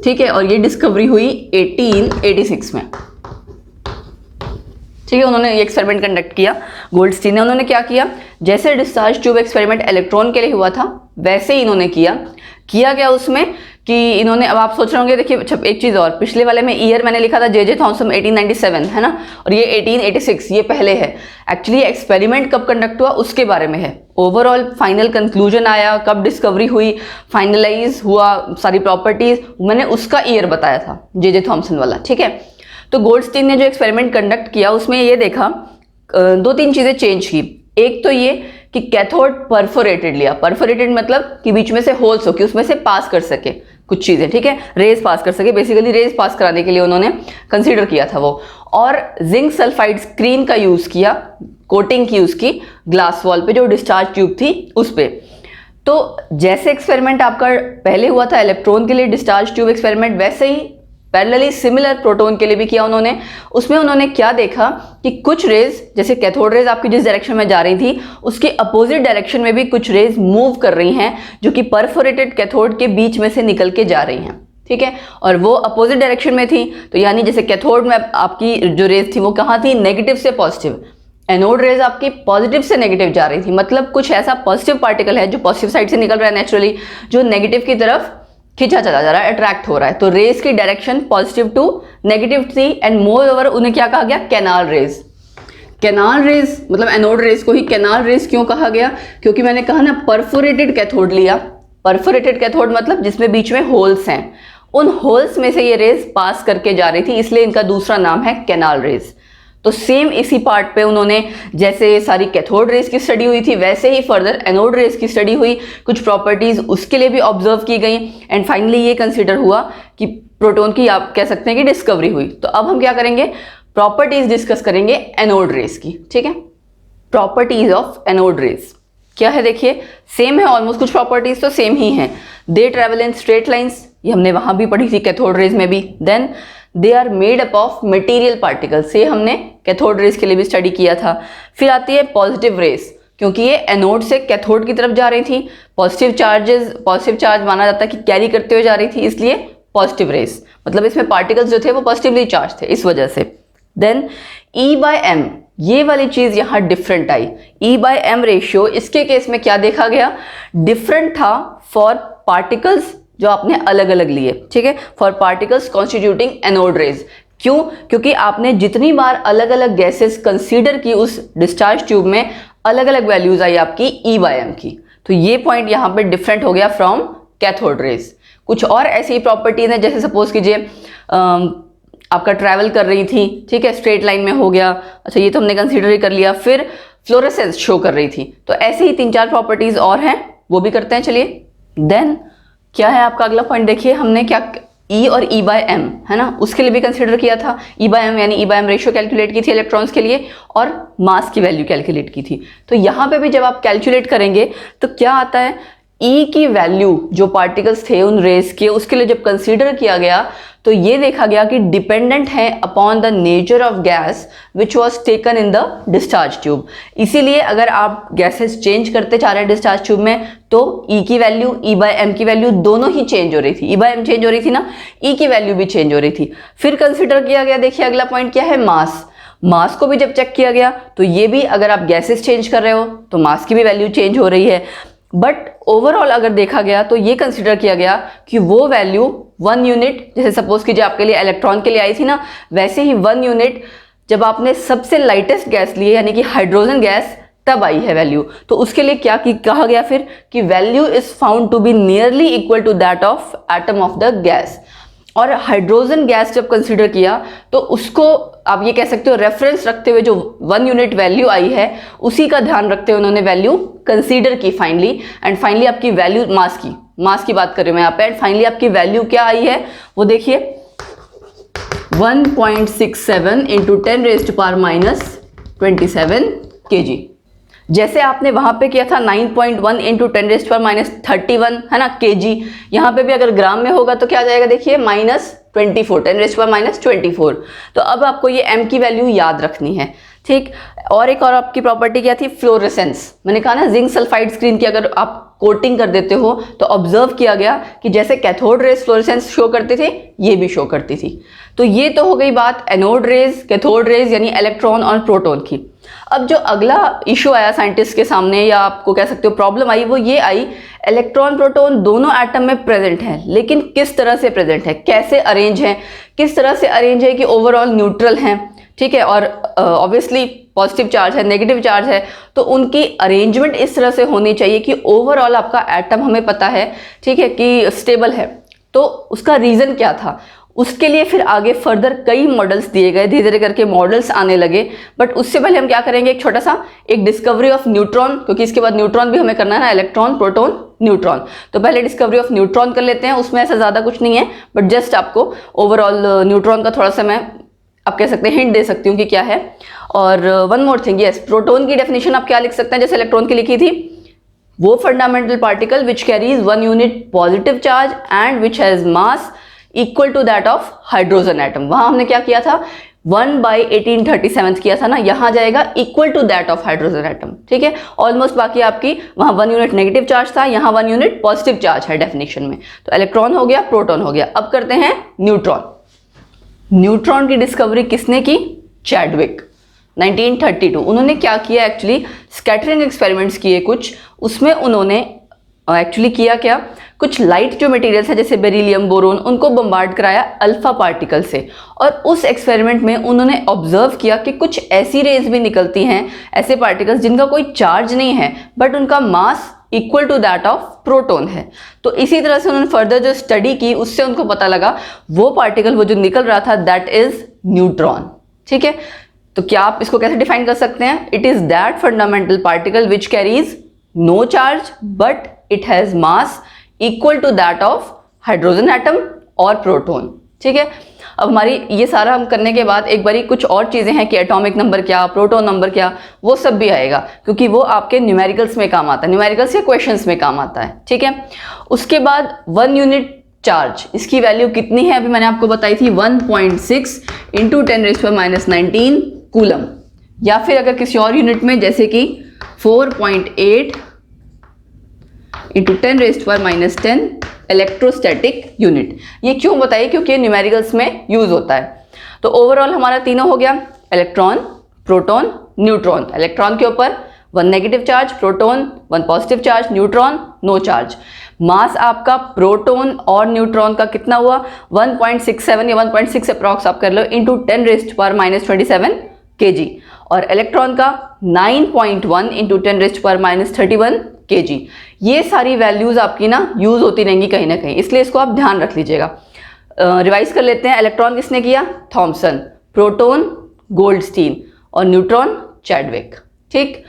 ठीक है, और ये डिस्कवरी हुई 1886 में, ठीक है। उन्होंने ये एक्सपेरिमेंट कंडक्ट किया गोल्डस्टीन ने। उन्होंने क्या किया? जैसे डिस्चार्ज ट्यूब एक्सपेरिमेंट इलेक्ट्रॉन के लिए हुआ था वैसे ही इन्होंने किया क्या उसमें कि इन्होंने, अब आप सोच रहे होंगे, देखिए एक चीज और, पिछले वाले में ईयर मैंने लिखा था जे थॉमसन 1897, है ना, और ये 1886, ये पहले है। एक्चुअली एक्सपेरिमेंट कब कंडक्ट हुआ उसके बारे में है। ओवरऑल फाइनल कंक्लूजन आया, कब डिस्कवरी हुई, फाइनलाइज हुआ सारी प्रॉपर्टीज, मैंने उसका ईयर बताया था, जे थॉमसन वाला, ठीक है। तो गोल्डस्टीन ने जो एक्सपेरिमेंट कंडक्ट किया उसमें ये देखा 2-3 चीजें चेंज की। एक तो ये कि कैथोड परफोरेटेड लिया। परफोरेटेड मतलब कि बीच में से होल्स हो, कि उसमें से पास कर सके कुछ चीजें, ठीक है, रेज पास कर सके, बेसिकली रेज पास कराने के लिए उन्होंने कंसीडर किया था वो। और जिंक सल्फाइड स्क्रीन का यूज किया, कोटिंग की उसकी ग्लास वॉल पे जो डिस्चार्ज ट्यूब थी उस पे। तो जैसे एक्सपेरिमेंट आपका पहले हुआ था इलेक्ट्रॉन के लिए डिस्चार्ज ट्यूब एक्सपेरिमेंट, वैसे ही पैरेलली सिमिलर प्रोटॉन के लिए भी किया उन्होंने। उसमें उन्होंने क्या देखा कि कुछ रेज, जैसे कैथोड रेज आपकी जिस डायरेक्शन में जा रही थी उसके अपोजिट डायरेक्शन में भी कुछ रेज मूव कर रही हैं, जो कि परफोरेटेड कैथोड के बीच में से निकल के जा रही हैं, ठीक है, और वो अपोजिट डायरेक्शन में थी। तो यानी जैसे कैथोड में आपकी जो रेज थी वो कहाँ थी? नेगेटिव से पॉजिटिव। एनोड रेज आपकी पॉजिटिव से नेगेटिव जा रही थी, मतलब कुछ ऐसा पॉजिटिव पार्टिकल है जो पॉजिटिव साइड से निकल रहा है नेचुरली, जो नेगेटिव की तरफ खींचा चला जा रहा है, अट्रैक्ट हो रहा है। तो रेज की डायरेक्शन पॉजिटिव टू नेगेटिव थी, एंड मोर ओवर उन्हें क्या कहा गया? Canal raise. कैनाल रेज मतलब एनोड रेज को ही कैनाल रेज क्यों कहा गया? क्योंकि मैंने कहा ना परफोरेटेड कैथोड लिया। परफोरेटेड कैथोड मतलब जिसमें बीच में होल्स हैं, उन होल्स में से ये रेज पास करके जा रही थी, इसलिए इनका दूसरा नाम है कैनाल रेज। तो सेम इसी पार्ट पे उन्होंने, जैसे सारी कैथोड रेज की स्टडी हुई थी वैसे ही फर्दर एनोड रेज की स्टडी हुई, कुछ प्रॉपर्टीज उसके लिए भी ऑब्जर्व की गई, एंड फाइनली ये कंसीडर हुआ कि प्रोटॉन की, आप कह सकते हैं कि डिस्कवरी हुई। तो अब हम क्या करेंगे? प्रॉपर्टीज डिस्कस करेंगे एनोड रेज की, ठीक है। प्रॉपर्टीज ऑफ एनोड रेज क्या है? देखिए सेम है ऑलमोस्ट, कुछ प्रॉपर्टीज तो सेम ही हैं। They travel in straight lines, ये हमने वहां भी पढ़ी थी कैथोड रेज में भी। Then they are made up of material particles, ये हमने कैथोड रेज के लिए भी स्टडी किया था। फिर आती है पॉजिटिव रेज, क्योंकि ये एनोड से कैथोड की तरफ जा रही थी, पॉजिटिव चार्ज माना जाता है कि कैरी करते हुए जा रही थी, इसलिए पॉजिटिव रेज, मतलब इसमें पार्टिकल्स जो थे वो पॉजिटिवली चार्ज थे इस वजह से। देन E/m, ये वाली चीज यहां डिफरेंट आई। E/m रेशियो, इसके केस में क्या देखा गया? डिफरेंट था फॉर पार्टिकल्स जो आपने अलग अलग लिए, ठीक है, for particles constituting anode rays. क्यों? क्योंकि आपने जितनी बार अलग अलग गैसेस कंसीडर की उस डिस्चार्ज ट्यूब में, अलग अलग वैल्यूज आई आपकी E/m की। तो ये पॉइंट यहां पे डिफरेंट हो गया फ्रॉम कैथोड रेज। कुछ और ऐसी प्रॉपर्टीज हैं, जैसे सपोज कीजिए आपका ट्रैवल कर रही थी, ठीक है, स्ट्रेट लाइन में हो गया, अच्छा ये तो हमने कंसीडर ही कर लिया। फिर फ्लोरेसेंस शो कर रही थी, तो ऐसे ही 3-4 प्रॉपर्टीज और हैं, वो भी करते हैं, चलिए। देन क्या है आपका अगला पॉइंट? देखिए हमने क्या E और E/m, है ना, उसके लिए भी कंसीडर किया था। E/m यानी E/m रेशियो कैलकुलेट की थी इलेक्ट्रॉन्स के लिए, और मास की वैल्यू कैलकुलेट की थी। तो यहाँ पे भी जब आप कैलकुलेट करेंगे तो क्या आता है? E की वैल्यू जो पार्टिकल्स थे उन रेस के, उसके लिए जब कंसीडर किया गया तो ये देखा गया कि डिपेंडेंट है upon the nature of gas which was taken in the discharge tube. इसीलिए अगर आप गैसेस चेंज करते जा रहे हैं डिस्चार्ज ट्यूब में, तो E की वैल्यू, E/m की वैल्यू दोनों ही चेंज हो रही थी। E/m चेंज हो रही थी ना, E की वैल्यू भी चेंज हो रही थी। फिर कंसीडर किया गया, देखिए अगला पॉइंट क्या है? मास। मास को भी जब चेक किया गया तो ये भी, अगर आप गैसेस चेंज कर रहे हो तो मास की भी वैल्यू चेंज हो रही है। बट ओवरऑल अगर देखा गया तो ये कंसीडर किया गया कि वो वैल्यू 1 यूनिट, जैसे सपोज कीजिए आपके लिए इलेक्ट्रॉन के लिए आई थी ना, वैसे ही 1 यूनिट जब आपने सबसे लाइटेस्ट गैस ली, यानी कि हाइड्रोजन गैस, तब आई है वैल्यू। तो उसके लिए क्या कहा गया फिर कि value is found to be nearly equal to that of atom of the gas. और हाइड्रोजन गैस जब कंसीडर किया तो उसको आप ये कह सकते हो रेफरेंस रखते हुए जो 1 यूनिट वैल्यू आई है उसी का ध्यान रखते हुए उन्होंने वैल्यू कंसीडर की फाइनली। एंड फाइनली आपकी वैल्यू मास की बात कर रही हूँ मैं यहाँ पे। एंड फाइनली आपकी वैल्यू क्या आई है वो देखिए 1.67 इंटू 10⁻⁻27 kg। जैसे आपने वहां पे किया था 9.1 इंटू 10⁻31 है ना kg, यहाँ पे भी अगर ग्राम में होगा तो क्या आ जाएगा देखिए -24 10⁻24। तो अब आपको ये m की वैल्यू याद रखनी है, ठीक। और एक और आपकी प्रॉपर्टी क्या थी, फ्लोरेसेंस। मैंने कहा ना जिंक सल्फाइड स्क्रीन की अगर आप कोटिंग कर देते हो तो ऑब्जर्व किया गया कि जैसे कैथोड रेज फ्लोरेसेंस शो करते थे ये भी शो करती थी। तो ये तो हो गई बात एनोड रेज, कैथोड रेज यानी इलेक्ट्रॉन और प्रोटॉन की। अब जो अगला इशू आया साइंटिस्ट के सामने या आपको कह सकते हो प्रॉब्लम आई वो ये आई, इलेक्ट्रॉन प्रोटॉन दोनों एटम में प्रेजेंट हैं लेकिन किस तरह से प्रेजेंट है, कैसे अरेंज है, किस तरह से अरेंज है कि ओवरऑल न्यूट्रल हैं, ठीक है। और ऑब्वियसली पॉजिटिव चार्ज है, नेगेटिव चार्ज है, तो उनकी अरेंजमेंट इस तरह से होनी चाहिए कि ओवरऑल आपका एटम हमें पता है, ठीक है, कि स्टेबल है। तो उसका रीज़न क्या था, उसके लिए फिर आगे फर्दर कई मॉडल्स दिए गए, धीरे धीरे करके मॉडल्स आने लगे। बट उससे पहले हम क्या करेंगे, एक छोटा सा एक डिस्कवरी ऑफ न्यूट्रॉन, क्योंकि इसके बाद न्यूट्रॉन भी हमें करना है ना, इलेक्ट्रॉन प्रोटॉन न्यूट्रॉन। तो पहले डिस्कवरी ऑफ न्यूट्रॉन कर लेते हैं, उसमें ऐसा ज़्यादा कुछ नहीं है बट जस्ट आपको ओवरऑल न्यूट्रॉन का थोड़ा सा मैं आप कह सकते हैं हिंट दे सकती हूँ कि क्या है। और one more thing, yes, proton की डेफिनेशन आप क्या लिख सकते हैं जैसे इलेक्ट्रॉन की लिखी थी, वो fundamental particle which carries 1 unit positive charge and which has mass equal to that of hydrogen atom. वहां हमने क्या किया था 1/1837 किया था ना, यहां जाएगा equal to that of hydrogen atom, ठीक है। ऑलमोस्ट बाकी आपकी वहां 1 यूनिट नेगेटिव चार्ज था, यहां 1 यूनिट पॉजिटिव चार्ज है डेफिनेशन में। तो इलेक्ट्रॉन हो गया, प्रोटॉन हो गया। अब करते हैं न्यूट्रॉन। न्यूट्रॉन की डिस्कवरी किसने की, चैडविक 1932। उन्होंने क्या किया एक्चुअली, स्कैटरिंग एक्सपेरिमेंट्स किए कुछ, उसमें उन्होंने एक्चुअली किया क्या, कुछ लाइट जो मटेरियल्स है जैसे बेरिलियम, बोरोन, उनको बम्बार्ड कराया अल्फा पार्टिकल से। और उस एक्सपेरिमेंट में उन्होंने ऑब्जर्व किया कि कुछ ऐसी रेज भी निकलती हैं, ऐसे पार्टिकल्स जिनका कोई चार्ज नहीं है बट उनका mass equal to that of proton है। तो इसी तरह से उन्होंने फर्दर जो स्टडी की उससे उनको पता लगा वो पार्टिकल वो जो निकल रहा था दैट इज न्यूट्रॉन, ठीक है। तो क्या आप इसको कैसे डिफाइन कर सकते हैं, it is that fundamental particle which carries no charge but it has mass equal to that of hydrogen atom और प्रोटॉन, ठीक है। अब हमारी ये सारा हम करने के बाद एक बारी कुछ और चीज़ें हैं कि एटॉमिक नंबर क्या, प्रोटॉन नंबर क्या, वो सब भी आएगा क्योंकि वो आपके न्यूमेरिकल्स में काम आता है, न्यूमेरिकल्स या क्वेश्चंस में काम आता है, ठीक है। उसके बाद 1 यूनिट चार्ज, इसकी वैल्यू कितनी है अभी मैंने आपको बताई थी 1.6 इंटू 10⁻⁹ कूलम, या फिर अगर किसी और यूनिट में जैसे कि 4.8 इंटू 10⁻⁻10 इलेक्ट्रोस्टैटिक यूनिट। ये क्यों बताइए, क्योंकि न्यूमेरिकल्स में यूज होता है। तो ओवरऑल हमारा तीनों हो गया, इलेक्ट्रॉन, प्रोटॉन, न्यूट्रॉन। इलेक्ट्रॉन के ऊपर 1 negative charge, proton 1 positive charge, neutron no charge. Mass आपका प्रोटॉन और न्यूट्रॉन का कितना हुआ 1.67 या 1.6 अप्रॉक्स आप कर लो इंटू 10⁻⁻27 kg, और इलेक्ट्रॉन का 9.1 इंटू 10⁻31 kg। ये सारी वैल्यूज आपकी ना यूज होती रहेंगी कहीं ना कहीं, इसलिए इसको आप ध्यान रख लीजिएगा। रिवाइज कर लेते हैं, इलेक्ट्रॉन किसने किया, थॉमसन, प्रोटॉन गोल्डस्टीन और न्यूट्रॉन चैडविक, ठीक।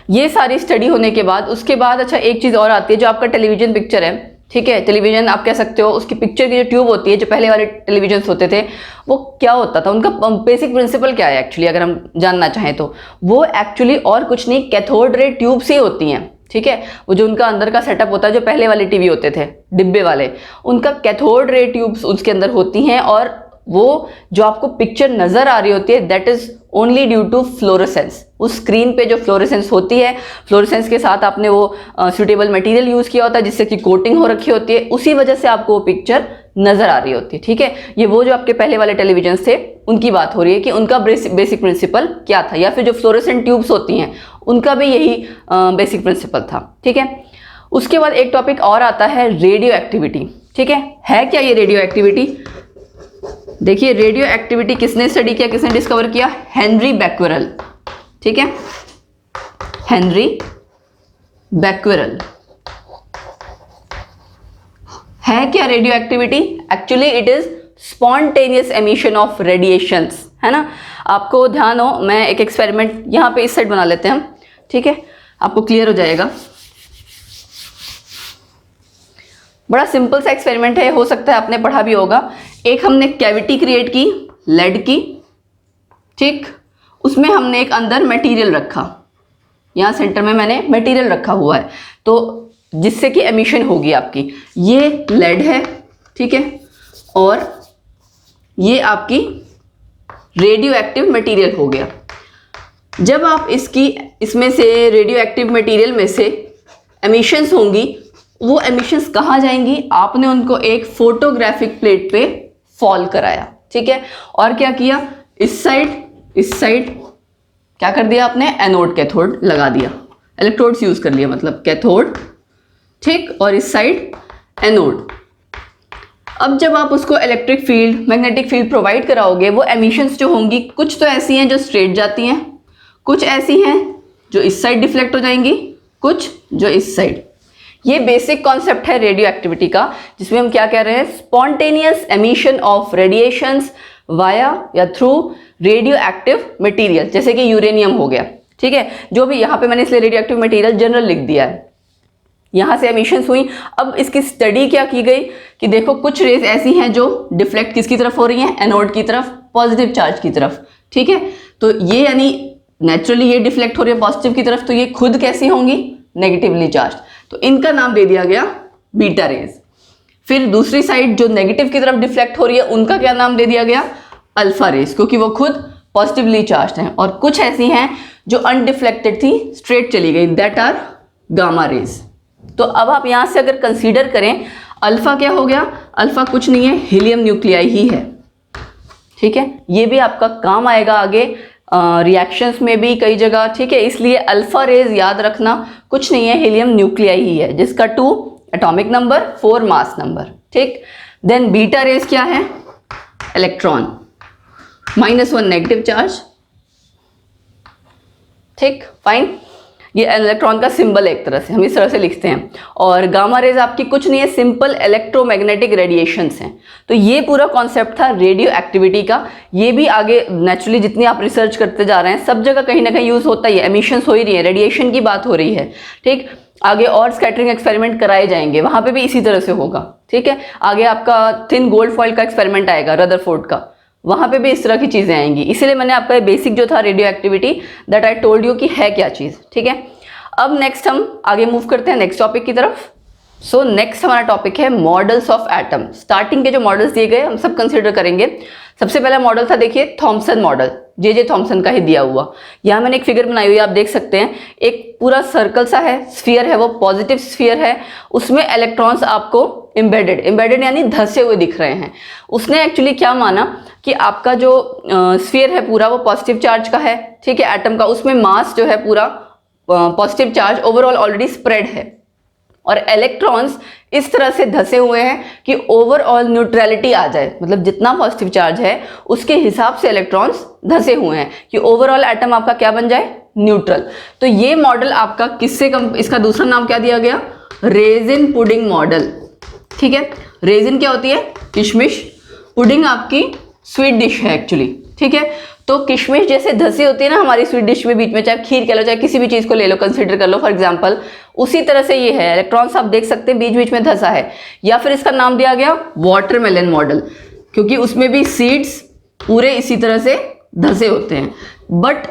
ये सारी स्टडी होने के बाद उसके बाद अच्छा एक चीज़ और आती है, जो आपका टेलीविजन पिक्चर है, ठीक है, टेलीविजन आप कह सकते हो, उसकी पिक्चर की जो ट्यूब होती है, जो पहले वाले टेलीविजन होते थे, वो क्या होता था, उनका बेसिक प्रिंसिपल क्या है एक्चुअली अगर हम जानना चाहें तो वो एक्चुअली और कुछ नहीं कैथोड रे ट्यूब से होती हैं, ठीक है। वो जो उनका अंदर का सेटअप होता है, जो पहले वाले टीवी होते थे डिब्बे वाले, उनका कैथोड रे ट्यूब्स उसके अंदर होती हैं, और वो जो आपको पिक्चर नजर आ रही होती है that is only due to fluorescence. उस स्क्रीन पे जो फ्लोरेसेंस होती है, फ्लोरेसेंस के साथ आपने वो सूटेबल मटेरियल यूज किया होता है जिससे कि कोटिंग हो रखी होती है, उसी वजह से आपको वो पिक्चर नजर आ रही होती है, ठीक है। ये वो जो आपके पहले वाले टेलीविजन थे उनकी बात हो रही है कि उनका बेसिक प्रिंसिपल क्या था, या फिर जो फ्लोरेसेंट ट्यूब्स होती हैं उनका भी यही बेसिक प्रिंसिपल था, ठीक है। उसके बाद एक टॉपिक और आता है रेडियो एक्टिविटी, ठीक है क्या ये रेडियो एक्टिविटी। देखिए रेडियो एक्टिविटी किसने स्टडी किया, किसने डिस्कवर किया, हेनरी बैक्वेरेल, ठीक है। Henry Becquerel. है क्या radio activity? Actually it is spontaneous emission of radiations, है ना। आपको ध्यान हो, मैं एक एक्सपेरिमेंट यहाँ पे इस साइड बना लेते हैं हम, ठीक है, आपको क्लियर हो जाएगा। बड़ा सिंपल सा एक्सपेरिमेंट है, हो सकता है आपने पढ़ा भी होगा। एक हमने कैविटी क्रिएट की लेड की, ठीक, उसमें हमने एक अंदर मटेरियल रखा, यहाँ सेंटर में मैंने मटेरियल रखा हुआ है, तो जिससे कि एमिशन होगी आपकी। ये लेड है, ठीक है, और ये आपकी रेडियो एक्टिव मटेरियल हो गया। जब आप इसमें से रेडियो एक्टिव मटेरियल में से एमिशंस होंगी, वो एमिशंस कहाँ जाएंगी? आपने उनको एक फोटोग्राफिक प्लेट पे फॉल कराया, ठीक है, और क्या किया, इस साइड क्या कर दिया आपने, एनोड कैथोड लगा दिया, इलेक्ट्रोड्स यूज कर लिया, मतलब कैथोड, ठीक, और इस साइड एनोड। अब जब आप उसको electric field, magnetic field provide कराओगे, वो एमिशंस जो होंगी, कुछ तो ऐसी हैं जो स्ट्रेट जाती हैं, कुछ ऐसी हैं जो इस साइड डिफ्लेक्ट हो जाएंगी, कुछ जो इस साइड। ये बेसिक कॉन्सेप्ट है रेडियो एक्टिविटी का, जिसमें हम क्या कह रहे हैं, spontaneous emission of radiations via या थ्रू रेडियो एक्टिव मटीरियल, जैसे कि यूरेनियम हो गया, ठीक है, जो भी यहाँ पे मैंने इसलिए रेडियो एक्टिव मटीरियल जनरल लिख दिया है। यहाँ से एमिशंस हुई। अब इसकी स्टडी क्या की गई कि देखो कुछ रेज ऐसी हैं जो डिफ्लेक्ट किसकी तरफ हो रही हैं, एनोड की तरफ, पॉजिटिव चार्ज की तरफ, ठीक है, तो ये यानी नेचुरली ये डिफ्लेक्ट हो रही है पॉजिटिव की तरफ, तो ये खुद कैसी होंगी, नेगेटिवली चार्ज, तो इनका नाम दे दिया गया बीटा रेज। फिर दूसरी साइड जो नेगेटिव की तरफ डिफ्लेक्ट हो रही है, उनका क्या नाम दे दिया गया, अल्फा रेज, क्योंकि वो खुद पॉजिटिवली चार्ज हैं। और कुछ ऐसी हैं जो अनडिफ्लेक्टेड थी, स्ट्रेट चली गई, दैट आर गामा रेज। तो अब आप यहां से अगर कंसीडर करें, अल्फा क्या हो गया, अल्फा कुछ नहीं है, हीलियम न्यूक्लियाई ही है, ठीक है, ये भी आपका काम आएगा आगे रिएक्शंस में भी कई जगह, ठीक है, इसलिए अल्फा रेज याद रखना कुछ नहीं है, हीलियम न्यूक्लियाई ही है, जिसका 2 एटॉमिक नंबर, 4 मास नंबर, ठीक। देन बीटा रेज क्या है, इलेक्ट्रॉन, -1 नेगेटिव चार्ज, ठीक, फाइन, ये इलेक्ट्रॉन का सिंबल है, एक तरह से हम इस तरह से लिखते हैं। और गामा रेज आपकी कुछ नहीं है, सिंपल इलेक्ट्रोमैग्नेटिक रेडिएशंस हैं। तो ये पूरा कॉन्सेप्ट था रेडियो एक्टिविटी का। ये भी आगे नेचुरली जितनी आप रिसर्च करते जा रहे हैं, सब जगह कहीं ना कहीं यूज होता ही है, एमिशंस हो ही रही है, रेडिएशन की बात हो रही है, ठीक। आगे और स्कैटरिंग एक्सपेरिमेंट कराए जाएंगे, वहां पे भी इसी तरह से होगा, ठीक है। आगे आपका थिन गोल्ड फॉइल का एक्सपेरिमेंट आएगा, रदरफोर्ड का, वहां पे भी इस तरह की चीजें आएंगी। इसीलिए मैंने आपका बेसिक जो था radio activity, that I told you कि है क्या चीज, ठीक है। अब नेक्स्ट हम आगे मूव करते हैं नेक्स्ट टॉपिक की तरफ। सो नेक्स्ट हमारा टॉपिक है मॉडल्स ऑफ एटम। स्टार्टिंग के जो मॉडल्स दिए गए हम सब कंसिडर करेंगे। सबसे पहला मॉडल था, देखिए, थॉमसन मॉडल, जे थॉमसन का ही दिया हुआ। यहाँ मैंने एक फिगर बनाई हुई है, आप देख सकते हैं, एक पूरा सर्कल सा है, स्फीयर है, वो पॉजिटिव स्फीयर है, उसमें इलेक्ट्रॉन्स आपको एम्बेडेड यानी धंसे हुए दिख रहे हैं। उसने एक्चुअली क्या माना कि आपका जो स्फीयर है पूरा वो पॉजिटिव चार्ज का है, ठीक है, एटम का, उसमें मास जो है पूरा positive charge overall already spread है, और इलेक्ट्रॉन्स इस तरह से धंसे हुए हैं कि ओवरऑल न्यूट्रलिटी आ जाए, मतलब जितना पॉजिटिव चार्ज है उसके हिसाब से इलेक्ट्रॉन्स धंसे हुए हैं कि ओवरऑल एटम आपका क्या बन जाए, न्यूट्रल। तो ये मॉडल आपका किससे इसका दूसरा नाम क्या दिया गया, रेजिन पुडिंग मॉडल, ठीक है। रेजिन क्या होती है, किशमिश, पुडिंग आपकी स्वीट डिश है एक्चुअली, ठीक है। तो किशमिश जैसे धंसी होती है ना हमारी स्वीट डिश में बीच में, चाहे खीर कह लो, चाहे किसी भी चीज को ले लो, कंसीडर कर लो फॉर एग्जांपल, उसी तरह से ये है, इलेक्ट्रॉन्स आप देख सकते हैं बीच बीच में धंसा है। या फिर इसका नाम दिया गया वाटरमेलन मॉडल, क्योंकि उसमें भी सीड्स पूरे इसी तरह से धंसे होते हैं। बट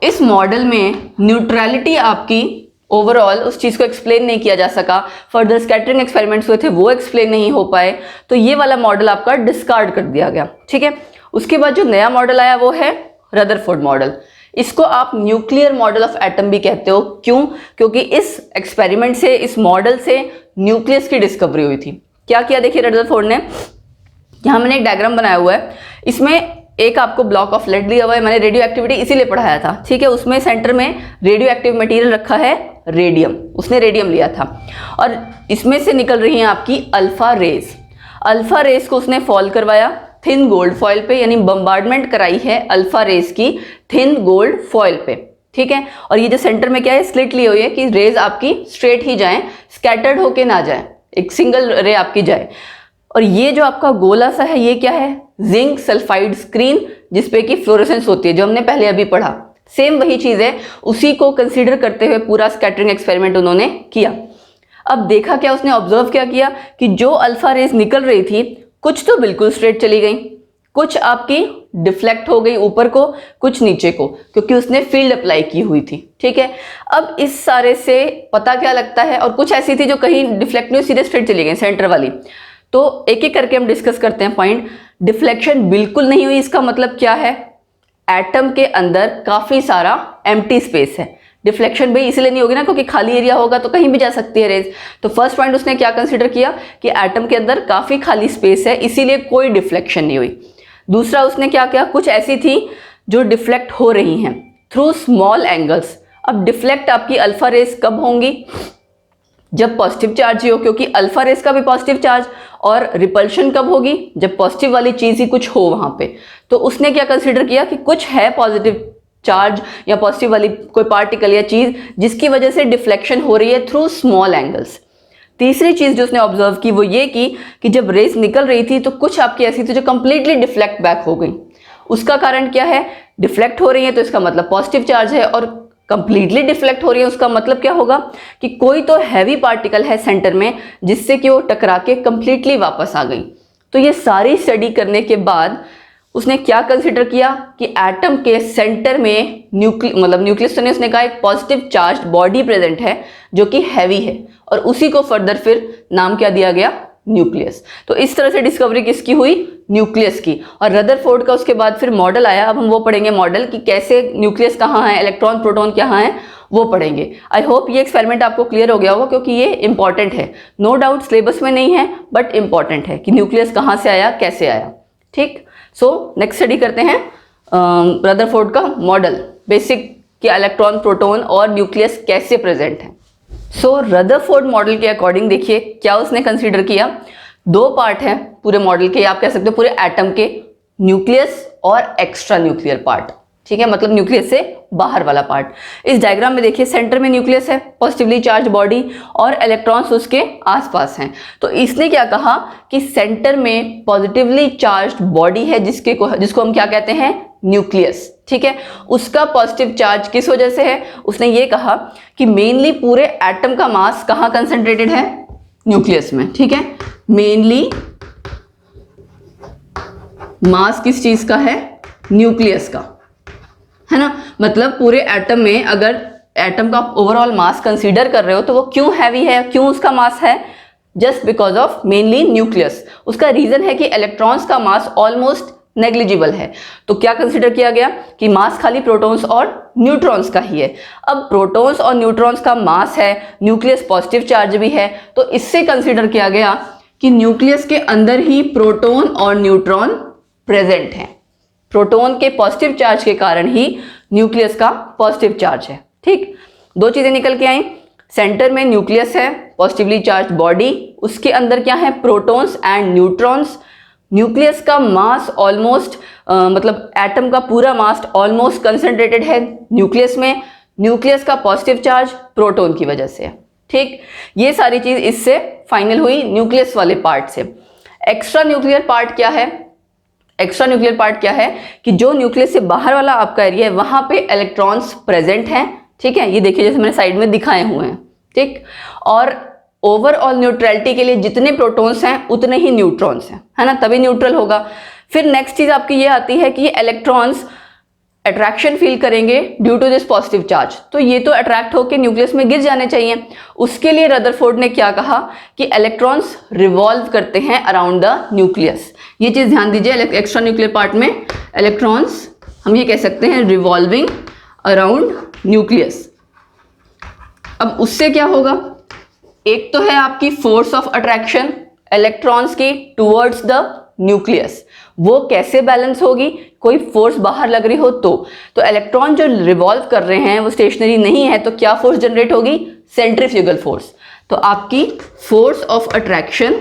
इस मॉडल में न्यूट्रलिटी आपकी ओवरऑल उस चीज को एक्सप्लेन नहीं किया जा सका, फर्दर स्कैटरिंग एक्सपेरिमेंट्स हुए थे वो एक्सप्लेन नहीं हो पाए, तो ये वाला मॉडल आपका डिस्कार्ड कर दिया गया, ठीक है। उसके बाद जो नया मॉडल आया वो है रदरफोर्ड मॉडल। इसको आप न्यूक्लियर मॉडल ऑफ एटम भी कहते हो, क्यों, क्योंकि इस एक्सपेरिमेंट से, इस मॉडल से न्यूक्लियस की डिस्कवरी हुई थी। क्या किया, देखिए रदरफोर्ड ने, यहाँ मैंने एक डायग्राम बनाया हुआ है, इसमें एक आपको ब्लॉक ऑफ लेड दिया हुआ है, मैंने रेडियो एक्टिविटी इसीलिए पढ़ाया था, ठीक है। उसमें सेंटर में रेडियो एक्टिव मटेरियल रखा है रेडियम, उसने रेडियम लिया था, और इसमें से निकल रही हैं आपकी अल्फा रेज। अल्फा रेज को उसने फॉल करवाया थिन गोल्ड फॉइल पे, यानी बम्बार्डमेंट कराई है अल्फा रेज की थिन गोल्ड फॉइल पे, ठीक है। और ये जो सेंटर में क्या है, स्लिट ली हुई है कि रेज आपकी स्ट्रेट ही जाए, स्कैटर्ड होके ना जाए, एक सिंगल रे आपकी जाए। और ये जो आपका गोला सा है ये क्या है, जिंक सल्फाइड स्क्रीन, जिसपे कि फ्लोरेसेंस होती है, जो हमने पहले अभी पढ़ा। सेम वही चीज है, उसी को कंसीडर करते हुए पूरा स्कैटरिंग एक्सपेरिमेंट उन्होंने किया। अब देखा क्या उसने, ऑब्जर्व क्या किया कि जो अल्फा रेज निकल रही थी, कुछ तो बिल्कुल स्ट्रेट चली गई, कुछ आपकी डिफ्लेक्ट हो गई ऊपर को, कुछ नीचे को, क्योंकि उसने फील्ड अप्लाई की हुई थी। ठीक है, अब इस सारे से पता क्या लगता है, और कुछ ऐसी थी जो कहीं डिफ्लेक्ट नहीं, सीधे स्ट्रेट चली गई सेंटर वाली। तो एक एक करके हम डिस्कस करते हैं पॉइंट। डिफ्लेक्शन बिल्कुल नहीं हुई, इसका मतलब क्या है, एटम के अंदर काफी सारा एम्प्टी स्पेस है। डिफ्लेक्शन भी इसलिए नहीं होगी ना क्योंकि खाली एरिया होगा तो कहीं भी जा सकती है रेज। तो फर्स्ट पॉइंट उसने क्या कंसीडर किया कि एटम के अंदर काफी खाली स्पेस है, इसीलिए कोई डिफ्लेक्शन नहीं हुई। दूसरा उसने क्या किया, कुछ ऐसी थी जो डिफ्लेक्ट हो रही हैं थ्रू स्मॉल एंगल्स। अब डिफ्लेक्ट आपकी अल्फा रेज कब होंगी, जब पॉजिटिव चार्ज ही हो, क्योंकि अल्फा रेज का भी पॉजिटिव चार्ज। और रिपल्शन कब होगी, जब पॉजिटिव वाली चीज ही कुछ हो वहां पे। तो उसने क्या कंसीडर किया कि कुछ है पॉजिटिव चार्ज या पॉजिटिव वाली कोई पार्टिकल या चीज जिसकी वजह से डिफ्लेक्शन हो रही है थ्रू स्मॉल एंगल्स। तीसरी चीज जो उसने ऑब्जर्व की वो ये की कि जब रेस निकल रही थी तो कुछ आपकी ऐसी थी जो कंप्लीटली डिफ्लेक्ट बैक हो गई। उसका कारण क्या है, डिफ्लेक्ट हो रही है तो इसका मतलब पॉजिटिव चार्ज है, और कंप्लीटली डिफ्लेक्ट हो रही है उसका मतलब क्या होगा कि कोई तो हैवी पार्टिकल है सेंटर में जिससे कि वो टकरा के कंप्लीटली वापस आ गई। तो ये सारी स्टडी करने के बाद उसने क्या कंसिडर किया कि एटम के सेंटर में न्यूक्लियस तो नहीं, उसने कहा एक पॉजिटिव चार्ज बॉडी प्रेजेंट है जो कि हैवी है, और उसी को फर्दर फिर नाम क्या दिया गया, न्यूक्लियस। तो इस तरह से डिस्कवरी किसकी हुई, न्यूक्लियस की। और रदरफोर्ड का उसके बाद फिर मॉडल आया, अब हम वो पढ़ेंगे मॉडल कि कैसे न्यूक्लियस कहाँ है, इलेक्ट्रॉन प्रोटॉन कहाँ है, वो पढ़ेंगे। आई होप ये एक्सपेरिमेंट आपको क्लियर हो गया होगा क्योंकि ये इंपॉर्टेंट है। नो डाउट सिलेबस में नहीं है बट इंपॉर्टेंट है कि न्यूक्लियस कहाँ से आया, कैसे आया। ठीक, सो नेक्स्ट स्टडी करते हैं रदरफोर्ड का मॉडल, बेसिक कि इलेक्ट्रॉन प्रोटॉन और न्यूक्लियस कैसे प्रेजेंट है। सो रदरफोर्ड मॉडल के अकॉर्डिंग देखिए क्या उसने कंसीडर किया, दो पार्ट हैं पूरे मॉडल के, आप कह सकते हो पूरे एटम के, न्यूक्लियस और एक्स्ट्रा न्यूक्लियर पार्ट। ठीक है, मतलब न्यूक्लियस से बाहर वाला पार्ट। इस डायग्राम में देखिए सेंटर में न्यूक्लियस है, पॉजिटिवली चार्ज बॉडी, और इलेक्ट्रॉन्स उसके आसपास हैं। तो इसने क्या कहा कि सेंटर में पॉजिटिवली चार्ज बॉडी है जिसको हम क्या कहते हैं, न्यूक्लियस। ठीक है, उसका पॉजिटिव चार्ज किस वजह से है, उसने ये कहा कि मेनली पूरे एटम का मास कहाँ कंसंट्रेटेड है, न्यूक्लियस में। ठीक है, मेनली मास किस चीज का है, न्यूक्लियस का, है ना। मतलब पूरे एटम में अगर एटम का ओवरऑल मास कंसीडर कर रहे हो तो वो क्यों हैवी है, क्यों उसका मास है, just because of mainly nucleus. उसका रीजन है कि इलेक्ट्रॉन्स का मास ऑलमोस्ट नेग्लिजिबल है। तो क्या कंसीडर किया गया कि मास खाली प्रोटॉन्स और न्यूट्रॉन्स का ही है। अब प्रोटॉन्स और न्यूट्रॉन्स का मास है, न्यूक्लियस पॉजिटिव चार्ज भी है, तो इससे कंसीडर किया गया कि न्यूक्लियस के अंदर ही प्रोटॉन और न्यूट्रॉन प्रेजेंट है। प्रोटॉन के पॉजिटिव चार्ज के कारण ही न्यूक्लियस का पॉजिटिव चार्ज है। ठीक, दो चीजें निकल के आई, सेंटर में न्यूक्लियस है, पॉजिटिवली चार्ज बॉडी, उसके अंदर क्या है, प्रोटॉन्स एंड न्यूट्रॉन्स। न्यूक्लियस का मास ऑलमोस्ट मतलब एटम का पूरा मास ऑलमोस्ट कंसंट्रेटेड है न्यूक्लियस में। न्यूक्लियस का पॉजिटिव चार्ज प्रोटॉन की वजह से है। ठीक, ये सारी चीज इससे फाइनल हुई न्यूक्लियस वाले पार्ट से। एक्स्ट्रा न्यूक्लियर पार्ट क्या है, एक्स्ट्रा न्यूक्लियर पार्ट क्या है कि जो न्यूक्लियस से बाहर वाला आपका एरिया है वहां पे इलेक्ट्रॉन्स प्रेजेंट हैं। ठीक है, ये देखिए जैसे मैंने साइड में दिखाए हुए हैं। ठीक, और ओवरऑल न्यूट्रलिटी के लिए जितने प्रोटॉन्स हैं उतने ही न्यूट्रॉन्स हैं, है ना, तभी न्यूट्रल होगा। फिर नेक्स्ट चीज आपकी ये आती है कि इलेक्ट्रॉन्स अट्रैक्शन फील करेंगे due to this positive charge, तो ये तो अट्रैक्ट होकर न्यूक्लियस में गिर जाने चाहिए। उसके लिए रदरफोर्ड ने क्या कहा कि इलेक्ट्रॉन्स रिवॉल्व करते हैं अराउंड द न्यूक्लियस। ये चीज ध्यान दीजिए, एक्स्ट्रा न्यूक्लियर पार्ट में इलेक्ट्रॉन्स हम ये कह सकते हैं रिवॉल्विंग अराउंड न्यूक्लियस। अब उससे क्या होगा, एक तो है आपकी फोर्स ऑफ अट्रैक्शन इलेक्ट्रॉन्स की टुवर्ड्स द न्यूक्लियस, वो कैसे बैलेंस होगी, कोई फोर्स बाहर लग रही हो तो इलेक्ट्रॉन जो रिवॉल्व कर रहे हैं वो स्टेशनरी नहीं है, तो क्या फोर्स जनरेट होगी, सेंट्रीफ्यूगल फोर्स। तो आपकी फोर्स ऑफ अट्रैक्शन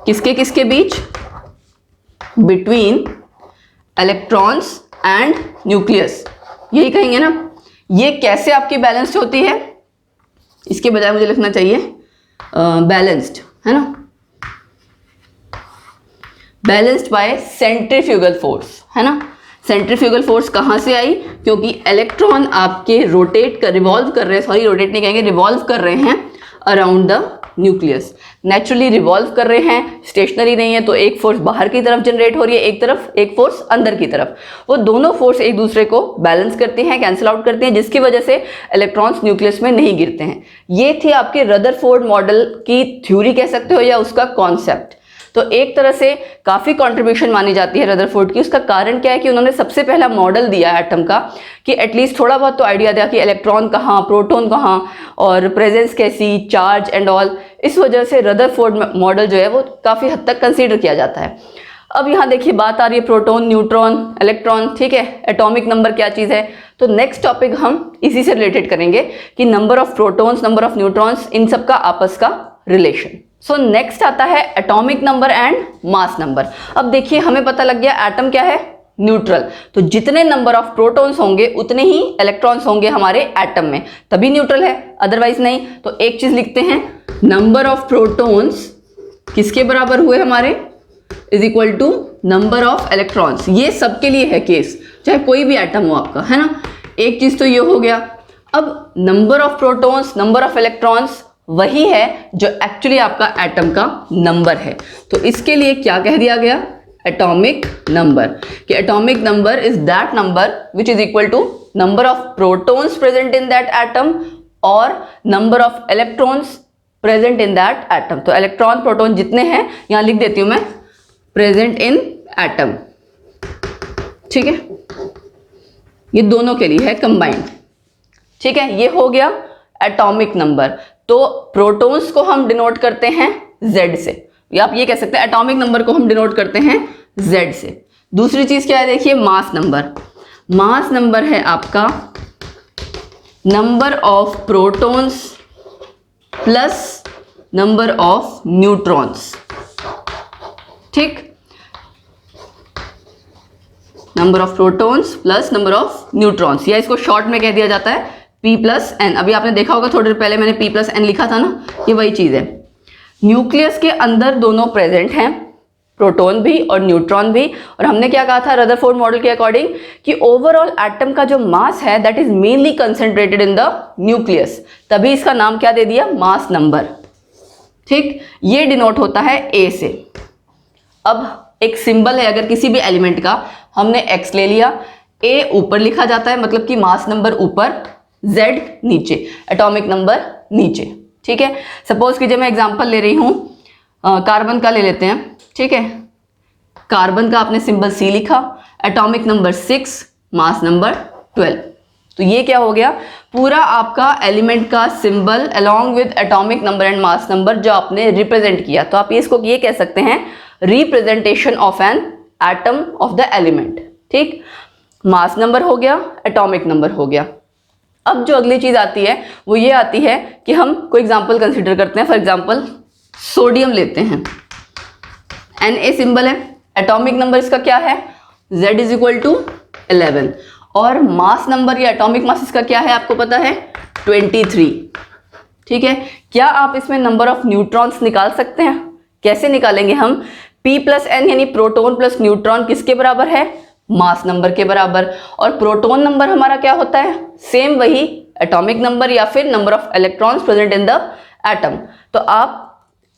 किसके किसके बीच, बिटवीन इलेक्ट्रॉन्स एंड न्यूक्लियस, यही कहेंगे ना ये कैसे आपकी बैलेंस्ड होती है, इसके बजाय मुझे लिखना चाहिए बैलेंस्ड, है ना, बैलेंस्ड बाय सेंट्रीफ्यूगल फोर्स, है ना। सेंट्रीफ्यूगल फोर्स कहाँ से आई, क्योंकि इलेक्ट्रॉन आपके रिवॉल्व कर रहे हैं, सॉरी रोटेट नहीं कहेंगे, रिवॉल्व कर रहे हैं around the nucleus, naturally revolve कर रहे हैं, स्टेशनरी नहीं है, तो एक फोर्स बाहर की तरफ जनरेट हो रही है, एक फोर्स अंदर की तरफ, वो दोनों फोर्स एक दूसरे को बैलेंस करती हैं, कैंसिल आउट करती हैं, जिसकी वजह से इलेक्ट्रॉन्स न्यूक्लियस में नहीं गिरते हैं। ये थी आपके रदरफोर्ड मॉडल की थ्योरी कह सकते हो या उसका कॉन्सेप्ट। तो एक तरह से काफ़ी कंट्रीब्यूशन मानी जाती है रदरफोर्ड की। उसका कारण क्या है कि उन्होंने सबसे पहला मॉडल दिया एटम का कि एटलीस्ट थोड़ा बहुत तो आइडिया दिया कि इलेक्ट्रॉन कहाँ, प्रोटॉन कहाँ और प्रेजेंस कैसी, चार्ज एंड ऑल। इस वजह से रदरफोर्ड मॉडल जो है वो काफ़ी हद तक कंसीडर किया जाता है। अब यहाँ देखिए बात आ रही है प्रोटॉन, न्यूट्रॉन, इलेक्ट्रॉन, ठीक है, एटॉमिक नंबर क्या चीज़ है। तो नेक्स्ट टॉपिक हम इसी से रिलेटेड करेंगे कि number of protons, number of neutrons, इन सब का आपस का रिलेशन। सो नेक्स्ट आता है atomic number and mass number. अब देखिए हमें पता लग गया एटम क्या है, न्यूट्रल, तो जितने नंबर ऑफ प्रोटॉन्स होंगे उतने ही इलेक्ट्रॉन्स होंगे हमारे एटम में, तभी न्यूट्रल है, अदरवाइज नहीं। तो एक चीज लिखते हैं, नंबर ऑफ प्रोटॉन्स किसके बराबर हुए हमारे, is equal to number of electrons. ये सबके लिए है केस, चाहे कोई भी एटम हो आपका, है ना। एक चीज तो ये हो गया। अब number of protons, number of electrons वही है जो एक्चुअली आपका एटम का नंबर है। तो इसके लिए क्या कह दिया गया, एटॉमिक नंबर, कि atomic number is that number which is equal to number of protons present in that atom और number of electrons present in that atom. तो इलेक्ट्रॉन प्रोटॉन जितने हैं यहां लिख देती हूं मैं, प्रेजेंट इन एटम, ठीक है, ये दोनों के लिए है कंबाइंड, ठीक है। ये हो गया एटॉमिक नंबर। तो प्रोटॉन्स को हम डिनोट करते हैं Z से, या आप ये कह सकते हैं एटॉमिक नंबर को हम डिनोट करते हैं Z से। दूसरी चीज क्या है, देखिए मास नंबर। मास नंबर है आपका number of protons plus number of neutrons, ठीक, number of protons plus number of neutrons, या इसको शॉर्ट में कह दिया जाता है P प्लस एन। अभी आपने देखा होगा थोड़ी देर पहले मैंने P प्लस एन लिखा था ना, ये वही चीज है। न्यूक्लियस के अंदर दोनों प्रेजेंट हैं, प्रोटॉन भी और न्यूट्रॉन भी। और हमने क्या कहा था रदरफोर्ड मॉडल के अकॉर्डिंग कि ओवरऑल एटम का जो मास है that is mainly concentrated in the nucleus, तभी इसका नाम क्या दे दिया, मास नंबर, ठीक। ये डिनोट होता है A से। अब एक सिंबल है अगर किसी भी एलिमेंट का, हमने X ले लिया, A ऊपर लिखा जाता है, मतलब कि मास नंबर ऊपर, Z नीचे, एटॉमिक नंबर नीचे, ठीक है। सपोज कीजिए मैं एग्जांपल ले रही हूं, कार्बन का ले लेते हैं, ठीक है। कार्बन का आपने सिंबल C लिखा, एटॉमिक नंबर 6, मास नंबर 12। तो ये क्या हो गया, पूरा आपका एलिमेंट का symbol along with atomic number and mass number जो आपने रिप्रेजेंट किया। तो आप इसको ये कह सकते हैं representation of an atom of the element, ठीक। मास नंबर हो गया, एटॉमिक नंबर हो गया। अब जो अगली चीज आती है वो ये आती है कि हम कोई एग्जांपल कंसीडर करते हैं। फॉर एग्जांपल सोडियम लेते हैं, Na सिंबल है, एटॉमिक नंबर इसका क्या है, Z इज इक्वल टू 11, और मास नंबर या एटॉमिक मास इसका क्या है आपको पता है, 23, ठीक है। क्या आप इसमें नंबर ऑफ न्यूट्रॉन्स निकाल सकते हैं, कैसे निकालेंगे हम, P प्लस एन यानी प्रोटॉन प्लस न्यूट्रॉन किसके बराबर है, मास नंबर के बराबर। और प्रोटॉन नंबर हमारा क्या होता है, सेम वही एटॉमिक नंबर या फिर number of electrons present in the atom. तो आप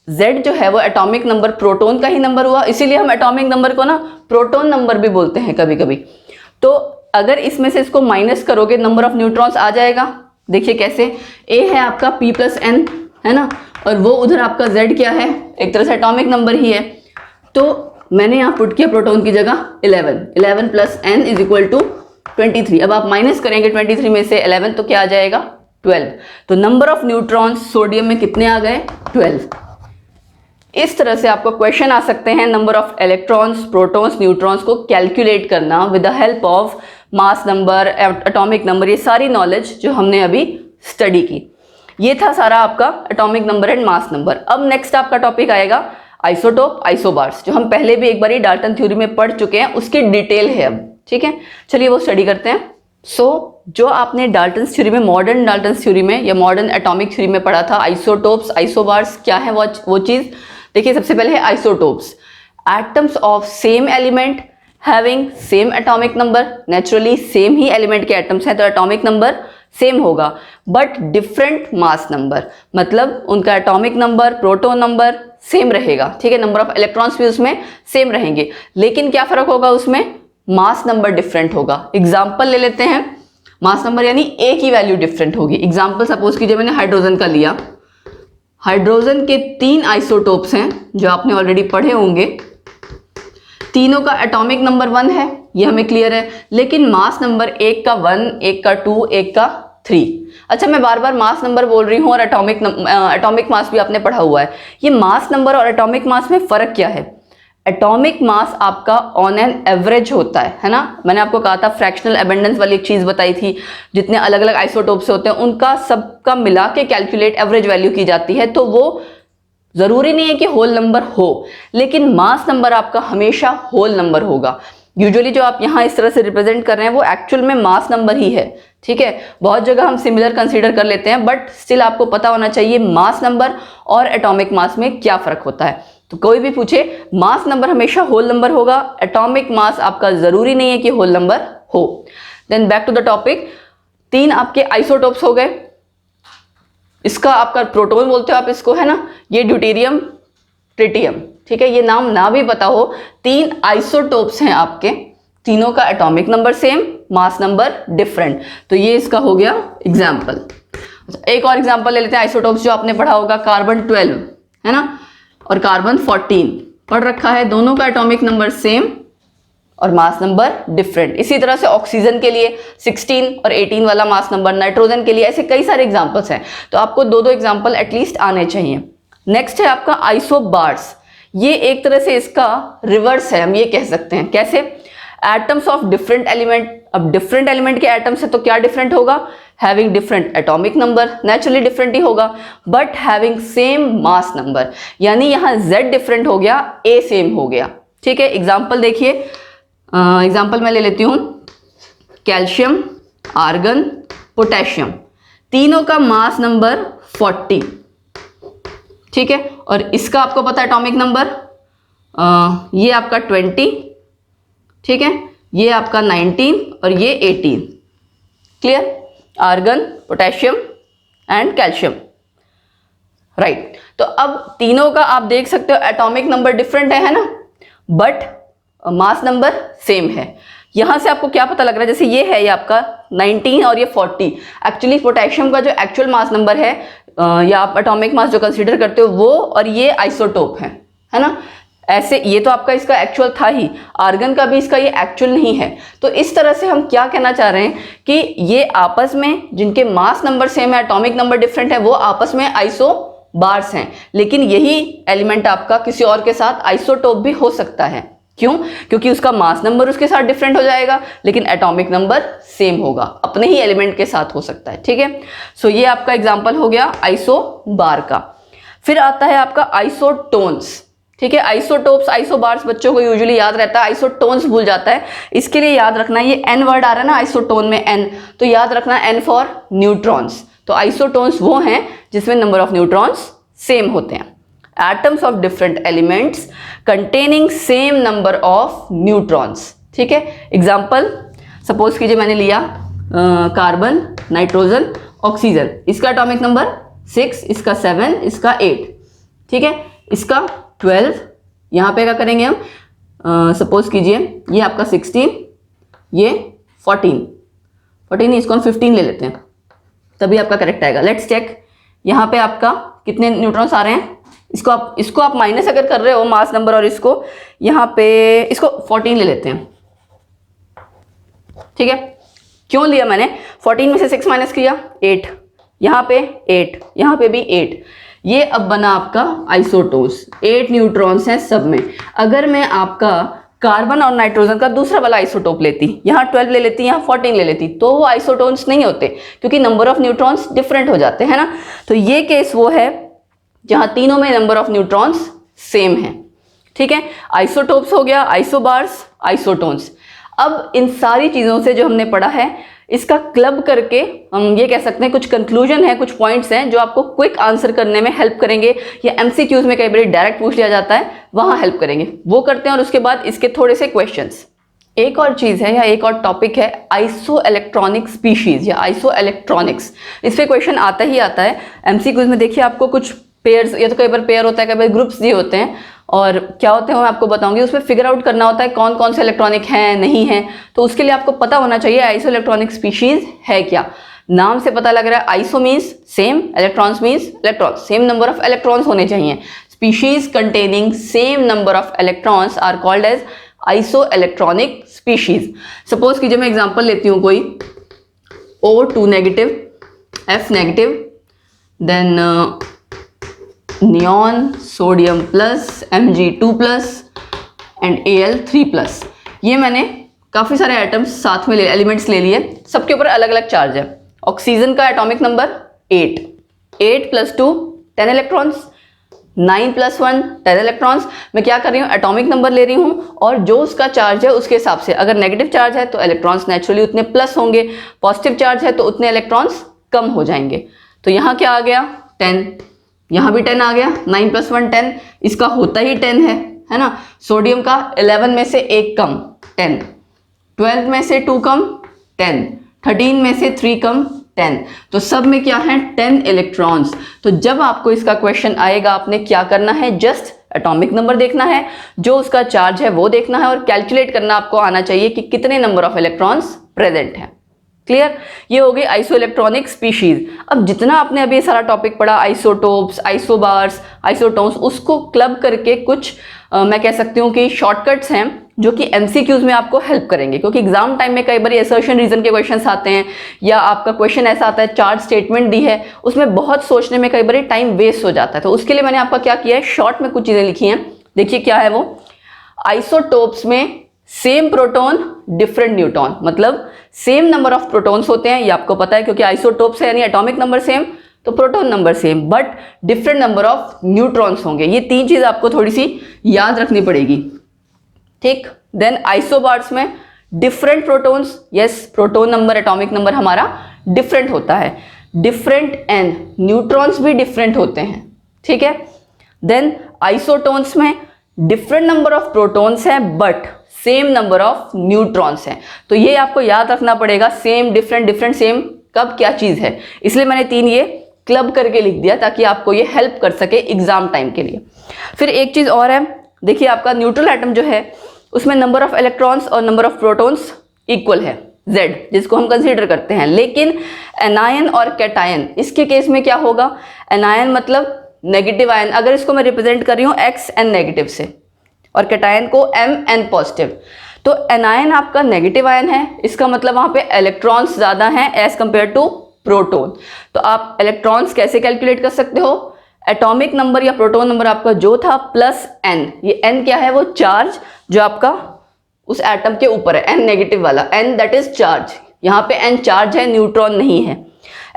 Z जो है वो एटॉमिक नंबर प्रोटॉन का ही नंबर हुआ, इसीलिए हम एटॉमिक नंबर को ना प्रोटॉन नंबर भी बोलते हैं कभी कभी। तो अगर इसमें से इसको माइनस करोगे नंबर ऑफ न्यूट्रॉन्स आ जाएगा। देखिए कैसे, A है आपका P प्लस एन, है ना, और वो उधर आपका Z क्या है, एक तरह से एटॉमिक नंबर ही है। तो मैंने यहाँ पुट किया प्रोटॉन की जगह 11 plus n is equal to 23। अब आप माइनस करेंगे 23 में से 11 तो क्या आ जाएगा, 12। तो नंबर ऑफ न्यूट्रॉन्स सोडियम में कितने आ गए, 12। इस तरह से आपको क्वेश्चन आ सकते हैं number of electrons, protons, neutrons को कैलकुलेट करना with the help of mass number, atomic number, ये सारी नॉलेज जो हमने अभी स्टडी की। ये था सारा आपका atomic number and mass number. अब नेक्स्ट आपका टॉपिक आएगा आइसोटोप, आइसोबार्स, जो हम पहले भी एक बारी डाल्टन थ्योरी में पढ़ चुके हैं, उसकी डिटेल है अब, ठीक है। चलिए वो स्टडी करते हैं। जो आपने डाल्टन्स थ्योरी में, मॉडर्न डाल्टन्स थ्योरी में या मॉडर्न एटॉमिक थ्योरी में पढ़ा था, आइसोटोप्स, आइसोबार्स, क्या है वो चीज? देखिए, सबसे पहले है isotopes, atoms of same element having same atomic number. Naturally same he element के एटम्स हैं तो एटॉमिक नंबर सेम होगा, बट डिफरेंट मास नंबर, मतलब उनका atomic number, proton number same रहेगा, ठीक है, नंबर ऑफ इलेक्ट्रॉन्स भी उसमें सेम रहेंगे, लेकिन क्या फर्क होगा उसमें? मास नंबर डिफरेंट होगा। एग्जाम्पल ले लेते हैं, मास नंबर यानी ए की वैल्यू डिफरेंट होगी। एग्जाम्पल सपोज कीजिए मैंने हाइड्रोजन का लिया, हाइड्रोजन के 3 आइसोटोप्स हैं जो आपने ऑलरेडी पढ़े होंगे, तीनों का एटॉमिक नंबर 1 है, ये हमें क्लियर है, लेकिन मास नंबर एक का 1, एक का 2, एक का 3। अच्छा, मैं बार बार मास नंबर बोल रही हूँ और एटॉमिक मास भी आपने पढ़ा हुआ है। ये मास नंबर और एटॉमिक मास में फर्क क्या है? एटॉमिक मास आपका ऑन एन एवरेज होता है ना। मैंने आपको कहा था, फ्रैक्शनल एबंडेंस वाली एक चीज बताई थी, जितने अलग अलग आइसोटोप्स होते हैं उनका सबका मिला के कैलकुलेट एवरेज वैल्यू की जाती है। तो वो जरूरी नहीं है कि होल नंबर हो, लेकिन मास नंबर आपका हमेशा होल नंबर होगा। यूजुअली जो आप यहाँ इस तरह से रिप्रेजेंट कर रहे हैं वो एक्चुअल में मास नंबर ही है, ठीक है। बहुत जगह हम सिमिलर कंसीडर कर लेते हैं, बट स्टिल आपको पता होना चाहिए मास नंबर और एटॉमिक मास में क्या फर्क होता है। तो कोई भी पूछे, मास नंबर हमेशा होल नंबर होगा, एटॉमिक मास आपका जरूरी नहीं है कि होल नंबर हो। Then back to the topic, 3 आपके आइसोटोप्स हो गए, इसका आपका प्रोटॉन बोलते हो आप इसको, है ना, ये ड्यूटेरियम, ट्रिटियम, ठीक है। ये नाम ना भी पता हो, 3 आइसोटोप्स हैं आपके, तीनों का atomic number same, mass number different, तो ये इसका हो गया एग्जाम्पल। एक और एग्जाम्पल ले लेते हैं आइसोटोप्स जो आपने पढ़ा होगा, कार्बन 12 है ना और कार्बन 14 पढ़ रखा है, दोनों का एटॉमिक नंबर सेम और मास नंबर डिफरेंट। इसी तरह से ऑक्सीजन के लिए 16 और 18 वाला मास नंबर, नाइट्रोजन के लिए, ऐसे कई सारे एग्जांपल्स हैं, तो आपको 2-2 एग्जांपल एटलीस्ट आने चाहिए। नेक्स्ट है आपका आइसोबार्स, ये एक तरह से इसका रिवर्स है, हम ये कह सकते हैं। कैसे? एटम्स ऑफ डिफरेंट एलिमेंट, अब डिफरेंट एलिमेंट के एटम्स है तो क्या डिफरेंट होगा? Having different atomic number, naturally different ही होगा, but having same mass number, यानी यहाँ Z डिफरेंट हो गया, A सेम हो गया, ठीक है। एग्जाम्पल देखिए, एग्जाम्पल मैं ले लेती हूँ, कैल्शियम, आर्गन, पोटेशियम, तीनों का मास नंबर 40, ठीक है, और इसका आपको पता है एटॉमिक नंबर, ये आपका 20, ठीक है, ये आपका 19 और ये 18, clear? Argon, potassium and calcium, right. तो अब तीनों का आप देख सकते हो एटॉमिक नंबर डिफरेंट है ना, बट मास नंबर सेम है। यहां से आपको क्या पता लग रहा है? जैसे ये है, ये आपका 19 और ये 40, एक्चुअली पोटेशियम का जो एक्चुअल मास नंबर है या आप एटॉमिक मास जो कंसीडर करते हो वो, और ये आइसोटोप है ना, ऐसे ये तो आपका इसका एक्चुअल था ही, आर्गन का भी इसका ये एक्चुअल नहीं है। तो इस तरह से हम क्या कहना चाह रहे हैं कि ये आपस में, जिनके मास नंबर सेम है, एटॉमिक नंबर डिफरेंट है, वो आपस में आइसोबार्स हैं, लेकिन यही एलिमेंट आपका किसी और के साथ आइसोटोप भी हो सकता है। क्यों? क्योंकि उसका मास नंबर उसके साथ डिफरेंट हो जाएगा, लेकिन एटॉमिक नंबर सेम होगा, अपने ही एलिमेंट के साथ हो सकता है, ठीक है। सो ये आपका एग्जांपल हो गया आइसोबार का। फिर आता है आपका आइसोटोन्स, ठीक है। आइसोटोप्स, आइसोबार्स बच्चों को यूजुअली याद रहता है, आइसोटोन्स भूल जाता है, इसके लिए याद रखना, ये एन वर्ड आ रहा है ना आइसोटोन में, एन, तो याद रखना एन फॉर न्यूट्रॉन्स। तो आइसोटोन्स वो हैं जिसमें नंबर ऑफ न्यूट्रॉन्स सेम होते हैं। Atoms of different elements containing same number of neutrons, ठीक है। एग्जाम्पल सपोज कीजिए मैंने लिया कार्बन, नाइट्रोजन, ऑक्सीजन, इसका एटॉमिक नंबर 6, इसका 7, इसका 8, ठीक है, इसका 12, यहाँ पे क्या करेंगे हम, सपोज कीजिए ये आपका 16, ये 14 नहीं, इसको हम 15 ले लेते हैं, तभी आपका करेक्ट आएगा। लेट्स चेक, यहाँ पे आपका कितने न्यूट्रॉन्स आ रहे हैं, इसको आप माइनस अगर कर रहे हो मास नंबर और इसको, यहाँ पे इसको 14 ले लेते हैं, ठीक है। क्यों लिया मैंने? 14 में से 6 माइनस किया, 8, यहाँ पे 8, यहाँ पे भी 8, ये अब बना आपका आइसोटोन्स, 8 न्यूट्रॉन्स हैं सब में। अगर मैं आपका कार्बन और नाइट्रोजन का दूसरा वाला आइसोटोप लेती, यहाँ 12 ले लेती, यहाँ 14 ले लेती, तो वो आइसोटोन्स नहीं होते, क्योंकि नंबर ऑफ न्यूट्रॉन्स डिफरेंट हो जाते हैं ना। तो ये केस वो है जहां तीनों में नंबर ऑफ न्यूट्रॉन्स सेम है, ठीक है। आइसोटोप्स हो गया, आइसोबार्स, आइसोटोन्स। अब इन सारी चीजों से जो हमने पढ़ा है, इसका क्लब करके हम ये कह सकते हैं कुछ कंक्लूजन है, कुछ पॉइंट्स हैं जो आपको क्विक आंसर करने में हेल्प करेंगे, या एमसीक्यूज में कई बार डायरेक्ट पूछ लिया जाता है, वहां हेल्प करेंगे, वो करते हैं। और उसके बाद इसके थोड़े से क्वेश्चंस। एक और चीज है या एक और टॉपिक है आइसो इलेक्ट्रॉनिक स्पीशीज या आइसो इलेक्ट्रॉनिक्स। इस पे क्वेश्चन आता ही आता है एमसीक्यूज में। देखिए आपको कुछ पेयर्स, या तो कई बार पेयर होता है, कई बार ग्रुप्स दिए होते हैं, और क्या होते हैं मैं आपको बताऊंगी। उसमें फिगर आउट करना होता है कौन कौन से इलेक्ट्रॉनिक हैं, नहीं है। तो उसके लिए आपको पता होना चाहिए आइसो इलेक्ट्रॉनिक स्पीशीज है क्या। नाम से पता लग रहा है iso means same, electrons means electrons, same number of electrons होने चाहिए। Species containing same number of electrons are called as iso electronic species. Suppose कीजिए मैं एग्जांपल लेती हूँ कोई O2 negative, F negative, then neon, sodium plus, Mg2 plus and Al3 plus. ये मैंने काफ़ी सारे आइटम्स साथ में एलिमेंट्स ले लिए, सबके ऊपर अलग अलग चार्ज है। ऑक्सीजन का एटॉमिक नंबर 8, 8 + 2 10 इलेक्ट्रॉन्स, 9 + 1 10 इलेक्ट्रॉन्स। मैं क्या कर रही हूँ, एटॉमिक नंबर ले रही हूँ, और जो उसका चार्ज है उसके हिसाब से, अगर नेगेटिव चार्ज है तो इलेक्ट्रॉन्स नेचुरली उतने प्लस होंगे, पॉजिटिव चार्ज है तो उतने इलेक्ट्रॉन्स कम हो जाएंगे। तो यहाँ क्या आ गया 10, यहाँ भी 10 आ गया, 9 + 1 10, इसका होता ही 10 है ना। सोडियम का 11 में से 1 कम 10, 12 में से 2 कम 10, 13 में से 3 कम 10, तो सब में क्या है 10 इलेक्ट्रॉन्स। तो जब आपको इसका क्वेश्चन आएगा आपने क्या करना है, जस्ट एटॉमिक नंबर देखना है, जो उसका चार्ज है वो देखना है, और कैलकुलेट करना आपको आना चाहिए कि कितने नंबर ऑफ इलेक्ट्रॉन्स प्रेजेंट है। क्लियर, ये हो गई आइसो इलेक्ट्रॉनिक स्पीशीज। अब जितना आपने अभी सारा टॉपिक पढ़ा, आइसोटोप्स, आइसोबार्स, आइसोटोन्स, उसको क्लब करके कुछ मैं कह सकती हूँ कि शॉर्टकट्स हैं जो कि एमसीक्यूज में आपको हेल्प करेंगे। क्योंकि एग्जाम टाइम में कई बार असर्शन रीजन के क्वेश्चंस आते हैं, या आपका क्वेश्चन ऐसा आता है चार्ज स्टेटमेंट दी है, उसमें बहुत सोचने में कई बार टाइम वेस्ट हो जाता है। तो उसके लिए मैंने आपका क्या किया है, शॉर्ट में कुछ चीजें लिखी हैं। देखिए क्या है वो, आइसोटोप्स में सेम प्रोटॉन डिफरेंट न्यूट्रॉन, मतलब सेम नंबर ऑफ प्रोटॉन्स होते हैं, ये आपको पता है, क्योंकि आइसोटोप्स है यानी एटॉमिक नंबर सेम, तो proton number same, but different number of neutrons होंगे। ये 3 चीज आपको थोड़ी सी याद रखनी पड़ेगी, ठीक। देन आइसोबार्स में different protons, yes, proton number, atomic number हमारा डिफरेंट होता है, डिफरेंट एंड न्यूट्रॉन्स भी डिफरेंट होते हैं, ठीक है। देन आइसोटोन्स में डिफरेंट नंबर ऑफ प्रोटॉन्स हैं but same number of neutrons हैं। तो ये आपको याद रखना पड़ेगा, सेम डिफरेंट, डिफरेंट सेम कब क्या चीज है। इसलिए मैंने 3 ये क्लब करके लिख दिया ताकि आपको ये हेल्प कर सके एग्जाम टाइम के लिए। फिर एक चीज और है, देखिए आपका न्यूट्रल एटम जो है उसमें नंबर ऑफ इलेक्ट्रॉन्स और नंबर ऑफ प्रोटॉन्स इक्वल है, Z, जिसको हम कंसीडर करते हैं। लेकिन एनायन और कैटायन, इसके केस में क्या होगा, एनायन मतलब नेगेटिव आयन, अगर इसको मैं रिप्रेजेंट कर रही हूँ Xn नेगेटिव से, और कैटायन को Mn पॉजिटिव, तो एनायन आपका नेगेटिव आयन है, इसका मतलब वहां पे इलेक्ट्रॉन्स ज्यादा हैं एज कंपेयर टू प्रोटॉन। तो आप इलेक्ट्रॉन्स कैसे कैलकुलेट कर सकते हो, एटॉमिक नंबर या प्रोटॉन नंबर आपका जो था प्लस n, ये n क्या है, वो चार्ज जो आपका उस एटम के ऊपर है, n नेगेटिव वाला, n दैट इज चार्ज, यहाँ पे n चार्ज है, न्यूट्रॉन नहीं है।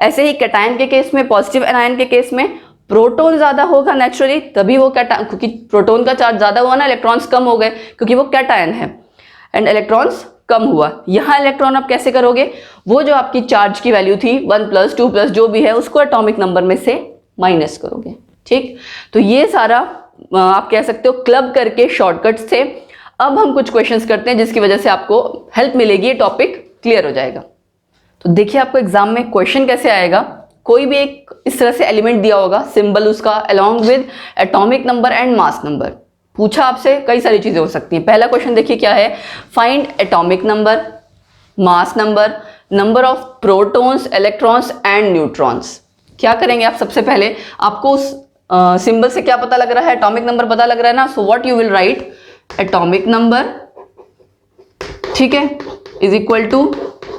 ऐसे ही कैटायन के केस में, पॉजिटिव एनायन के केस में प्रोटॉन ज्यादा होगा नेचुरली, तभी वो कैटायन, क्योंकि प्रोटॉन का चार्ज ज्यादा हुआ ना, इलेक्ट्रॉन्स कम हो गए क्योंकि वो कैटायन है, एंड इलेक्ट्रॉन्स कम हुआ। यहाँ इलेक्ट्रॉन आप कैसे करोगे, वो जो आपकी चार्ज की वैल्यू थी 1 + 2 + जो भी है उसको एटॉमिक नंबर में से माइनस करोगे, ठीक। तो ये सारा आप कह सकते हो क्लब करके शॉर्टकट्स थे। अब हम कुछ क्वेश्चंस करते हैं जिसकी वजह से आपको हेल्प मिलेगी, ये टॉपिक क्लियर हो जाएगा। तो देखिए आपको एग्जाम में क्वेश्चन कैसे आएगा, कोई भी एक इस तरह से एलिमेंट दिया होगा, सिंबल उसका along with atomic number and mass number, पूछा आपसे कई सारी चीजें हो सकती हैं। पहला क्वेश्चन देखिए क्या है, find atomic number, mass number, number of protons, electrons and neutrons. क्या करेंगे आप, सबसे पहले आपको उस सिंबल से क्या पता लग रहा है, एटॉमिक नंबर पता लग रहा है ना, so what you will write, atomic number, ठीक है, is equal to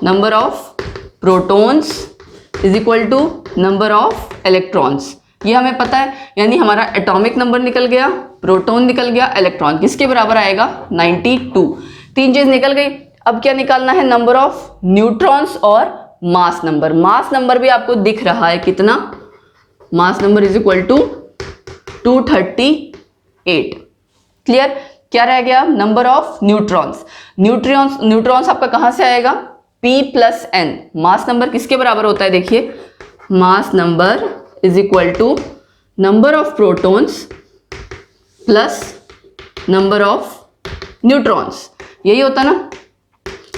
number of protons is equal to number of electrons. ये हमें पता है, यानी हमारा एटॉमिक नंबर निकल गया, प्रोटॉन निकल गया, इलेक्ट्रॉन किसके बराबर आएगा 92। 3 चीज निकल गई। अब क्या निकालना है, नंबर ऑफ न्यूट्रॉन्स और मास नंबर। मास नंबर भी आपको दिख रहा है कितना, mass number is equal to 238। Clear, क्या रह गया, नंबर ऑफ न्यूट्रॉन्स। न्यूट्रॉन्स आपका कहां से आएगा, P plus n, mass number किसके बराबर होता है? देखिए, mass number is equal to number of protons plus number of neutrons, यही होता ना।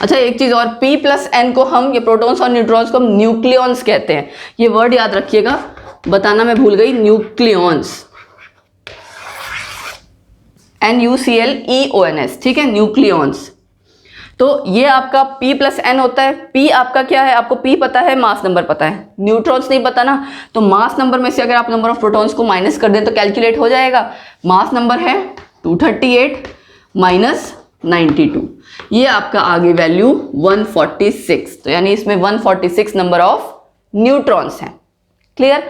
अच्छा, एक चीज और, P प्लस एन को हम, ये प्रोटॉन्स और न्यूट्रॉन्स को हम न्यूक्लियॉन्स कहते हैं, ये वर्ड याद रखिएगा, बताना मैं भूल गई, न्यूक्लियॉन्स, NuCleons, ठीक है, न्यूक्लियॉन्स। तो ये आपका P प्लस एन होता है। P आपका क्या है? आपको P पता है, मास नंबर पता है, न्यूट्रॉन्स नहीं पता ना, तो मास नंबर में से अगर आप नंबर ऑफ प्रोटॉन्स को माइनस कर दें तो कैलकुलेट हो जाएगा। मास नंबर है 238 माइनस 92, ये आपका आगे वैल्यू 146, तो यानी इसमें 146 नंबर ऑफ न्यूट्रॉन्स हैं। क्लियर?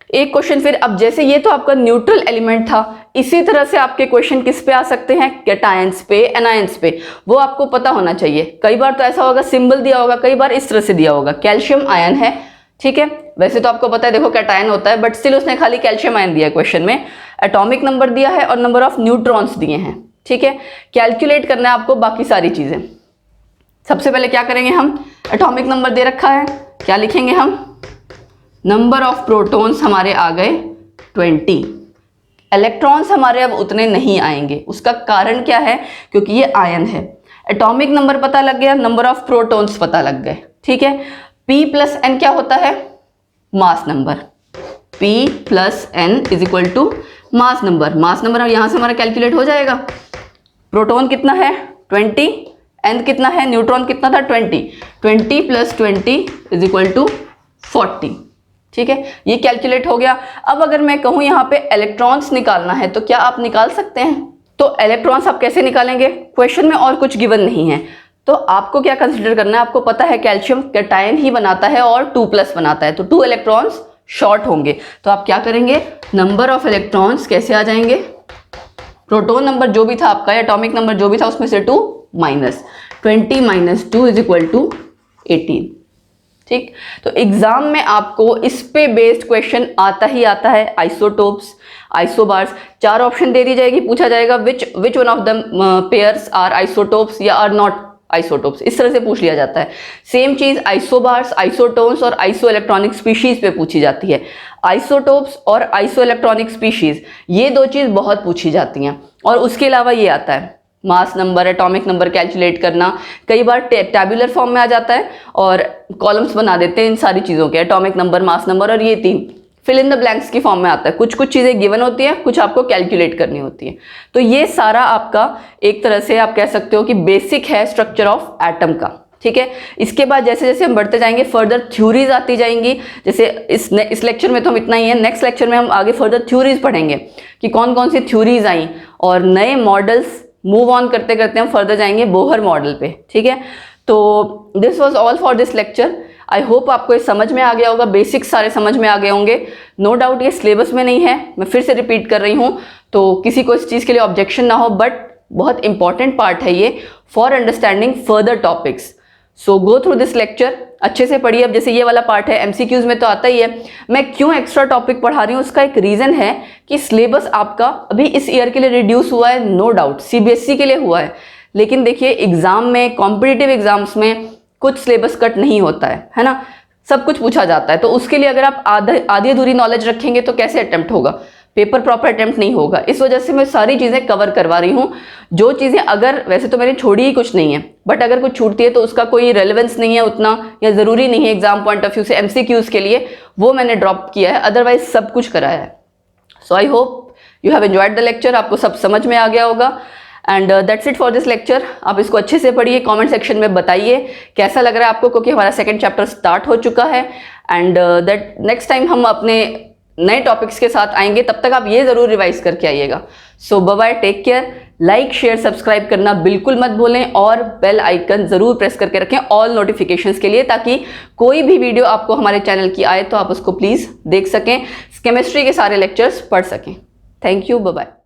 एक क्वेश्चन फिर, अब जैसे ये तो आपका न्यूट्रल एलिमेंट था, इसी तरह से आपके क्वेश्चन किस पे आ सकते हैं? कैटायंस पे, एनायंस पे, वो आपको पता होना चाहिए। कई बार तो ऐसा होगा सिंबल दिया होगा, कई बार इस तरह से दिया होगा, कैल्शियम आयन है, ठीक है, वैसे तो आपको पता है, देखो कैटायन होता है, बट स्टिल उसने खाली कैल्शियम आयन दिया है क्वेश्चन में, एटॉमिक नंबर दिया है और नंबर ऑफ न्यूट्रॉन्स दिए हैं, ठीक है। कैलकुलेट करना है आपको बाकी सारी चीजें। सबसे पहले क्या करेंगे हम? एटॉमिक नंबर दे रखा है, क्या लिखेंगे हम? नंबर ऑफ प्रोटॉन्स हमारे आ गए 20, इलेक्ट्रॉन्स हमारे अब उतने नहीं आएंगे। उसका कारण क्या है? क्योंकि ये आयन है। एटॉमिक नंबर पता लग गया, नंबर ऑफ प्रोटॉन्स पता लग गए, ठीक है। P प्लस एन क्या होता है? Mass number. P plus n is equal to mass number. Mass number यहां से हमारा कैलकुलेट हो जाएगा। प्रोटॉन कितना है? 20, एन कितना है? न्यूट्रॉन कितना था? 20, 20 प्लस 20 इज इक्वल टू 40, ठीक है, ये कैलकुलेट हो गया। अब अगर मैं कहूं यहां पे इलेक्ट्रॉन्स निकालना है तो क्या आप निकाल सकते हैं? तो इलेक्ट्रॉन्स आप कैसे निकालेंगे? क्वेश्चन में और कुछ गिवन नहीं है, तो आपको क्या कंसीडर करना है? आपको पता है कैल्शियम कैटायन ही बनाता है और 2 प्लस बनाता है, तो 2 इलेक्ट्रॉन्स शॉर्ट होंगे, तो आप क्या करेंगे? नंबर ऑफ इलेक्ट्रॉन्स कैसे आ जाएंगे? प्रोटॉन नंबर जो भी था आपका, एटॉमिक नंबर जो भी था, उसमें से 2 minus 20 minus 2 is equal to 18, ठीक। तो एग्जाम में आपको इस पे बेस्ड क्वेश्चन आता ही आता है। आइसोटोप्स, आइसोबार्स, 4 ऑप्शन दे दी जाएगी, पूछा जाएगा which one of the pairs are isotopes या आर नॉट आइसोटोप्स, इस तरह से पूछ लिया जाता है। सेम चीज आइसोबार्स, आइसोटोन्स और आइसो इलेक्ट्रॉनिक स्पीशीज पे पूछी जाती है। आइसोटोप्स और आइसो इलेक्ट्रॉनिक स्पीशीज, ये 2 चीज बहुत पूछी जाती हैं। और उसके अलावा ये आता है mass number, atomic number calculate करना, कई बार टैबुलर फॉर्म में आ जाता है और कॉलम्स बना देते हैं इन सारी चीज़ों के, एटॉमिक नंबर, मास नंबर, और ये 3 फिल इन द ब्लैंक्स की फॉर्म में आता है। कुछ कुछ चीज़ें गिवन होती हैं, कुछ आपको कैलकुलेट करनी होती है। तो ये सारा आपका एक तरह से आप कह सकते हो कि बेसिक है स्ट्रक्चर ऑफ एटम का, ठीक है। इसके बाद जैसे जैसे हम बढ़ते जाएंगे फर्दर थ्योरीज आती जाएंगी। जैसे इस लेक्चर में तो हम इतना ही है, नेक्स्ट लेक्चर में हम आगे फर्दर थ्योरीज पढ़ेंगे कि कौन कौन सी थ्योरीज आई, और नए मॉडल्स मूव ऑन करते करते हम फर्दर जाएंगे बोहर मॉडल पे, ठीक है। तो this was all for this lecture. I hope आपको ये समझ में आ गया होगा, बेसिक्स सारे समझ में आ गए होंगे। नो डाउट ये सिलेबस में नहीं है, मैं फिर से रिपीट कर रही हूँ, तो किसी को इस चीज़ के लिए ऑब्जेक्शन ना हो, बट बहुत इंपॉर्टेंट पार्ट है ये for understanding further topics. So go through this lecture, अच्छे से पढ़िए। अब जैसे ये वाला पार्ट है, एमसीक्यूज में तो आता ही है। मैं क्यों एक्स्ट्रा टॉपिक पढ़ा रही हूँ, उसका एक रीज़न है कि सिलेबस आपका अभी इस ईयर के लिए रिड्यूस हुआ है, नो डाउट सीबीएसई के लिए हुआ है, लेकिन देखिए एग्जाम में, कॉम्पिटिटिव एग्जाम्स में कुछ सिलेबस कट नहीं होता है ना, सब कुछ पूछा जाता है। तो उसके लिए अगर आप आधी अधूरी नॉलेज रखेंगे तो कैसे अटेम्प्ट होगा, पेपर प्रॉपर अटेम्प्ट नहीं होगा। इस वजह से मैं सारी चीज़ें कवर करवा रही हूँ। जो चीज़ें अगर, वैसे तो मैंने छोड़ी ही कुछ नहीं है, बट अगर कुछ छूटती है तो उसका कोई रेलेवेंस नहीं है उतना, या ज़रूरी नहीं है एग्जाम पॉइंट ऑफ व्यू से, एमसीक्यूज के लिए, वो मैंने ड्रॉप किया है, अदरवाइज सब कुछ कराया है। So I hope you have enjoyed the lecture, आपको सब समझ में आ गया होगा। And that's it for this lecture. आप इसको अच्छे से पढ़िए, कमेंट सेक्शन में बताइए कैसा लग रहा है आपको, क्योंकि हमारा 2nd चैप्टर स्टार्ट हो चुका है। एंड दैट नेक्स्ट टाइम हम अपने नए टॉपिक्स के साथ आएंगे, तब तक आप ये ज़रूर रिवाइज करके आइएगा। So bye bye, take care. Like share subscribe करना बिल्कुल मत भूलें, और बेल आइकन ज़रूर प्रेस करके रखें ऑल नोटिफिकेशंस के लिए, ताकि कोई भी वीडियो आपको हमारे चैनल की आए तो आप उसको प्लीज़ देख सकें, केमिस्ट्री के सारे लेक्चर्स पढ़ सकें। Thank you, bye bye.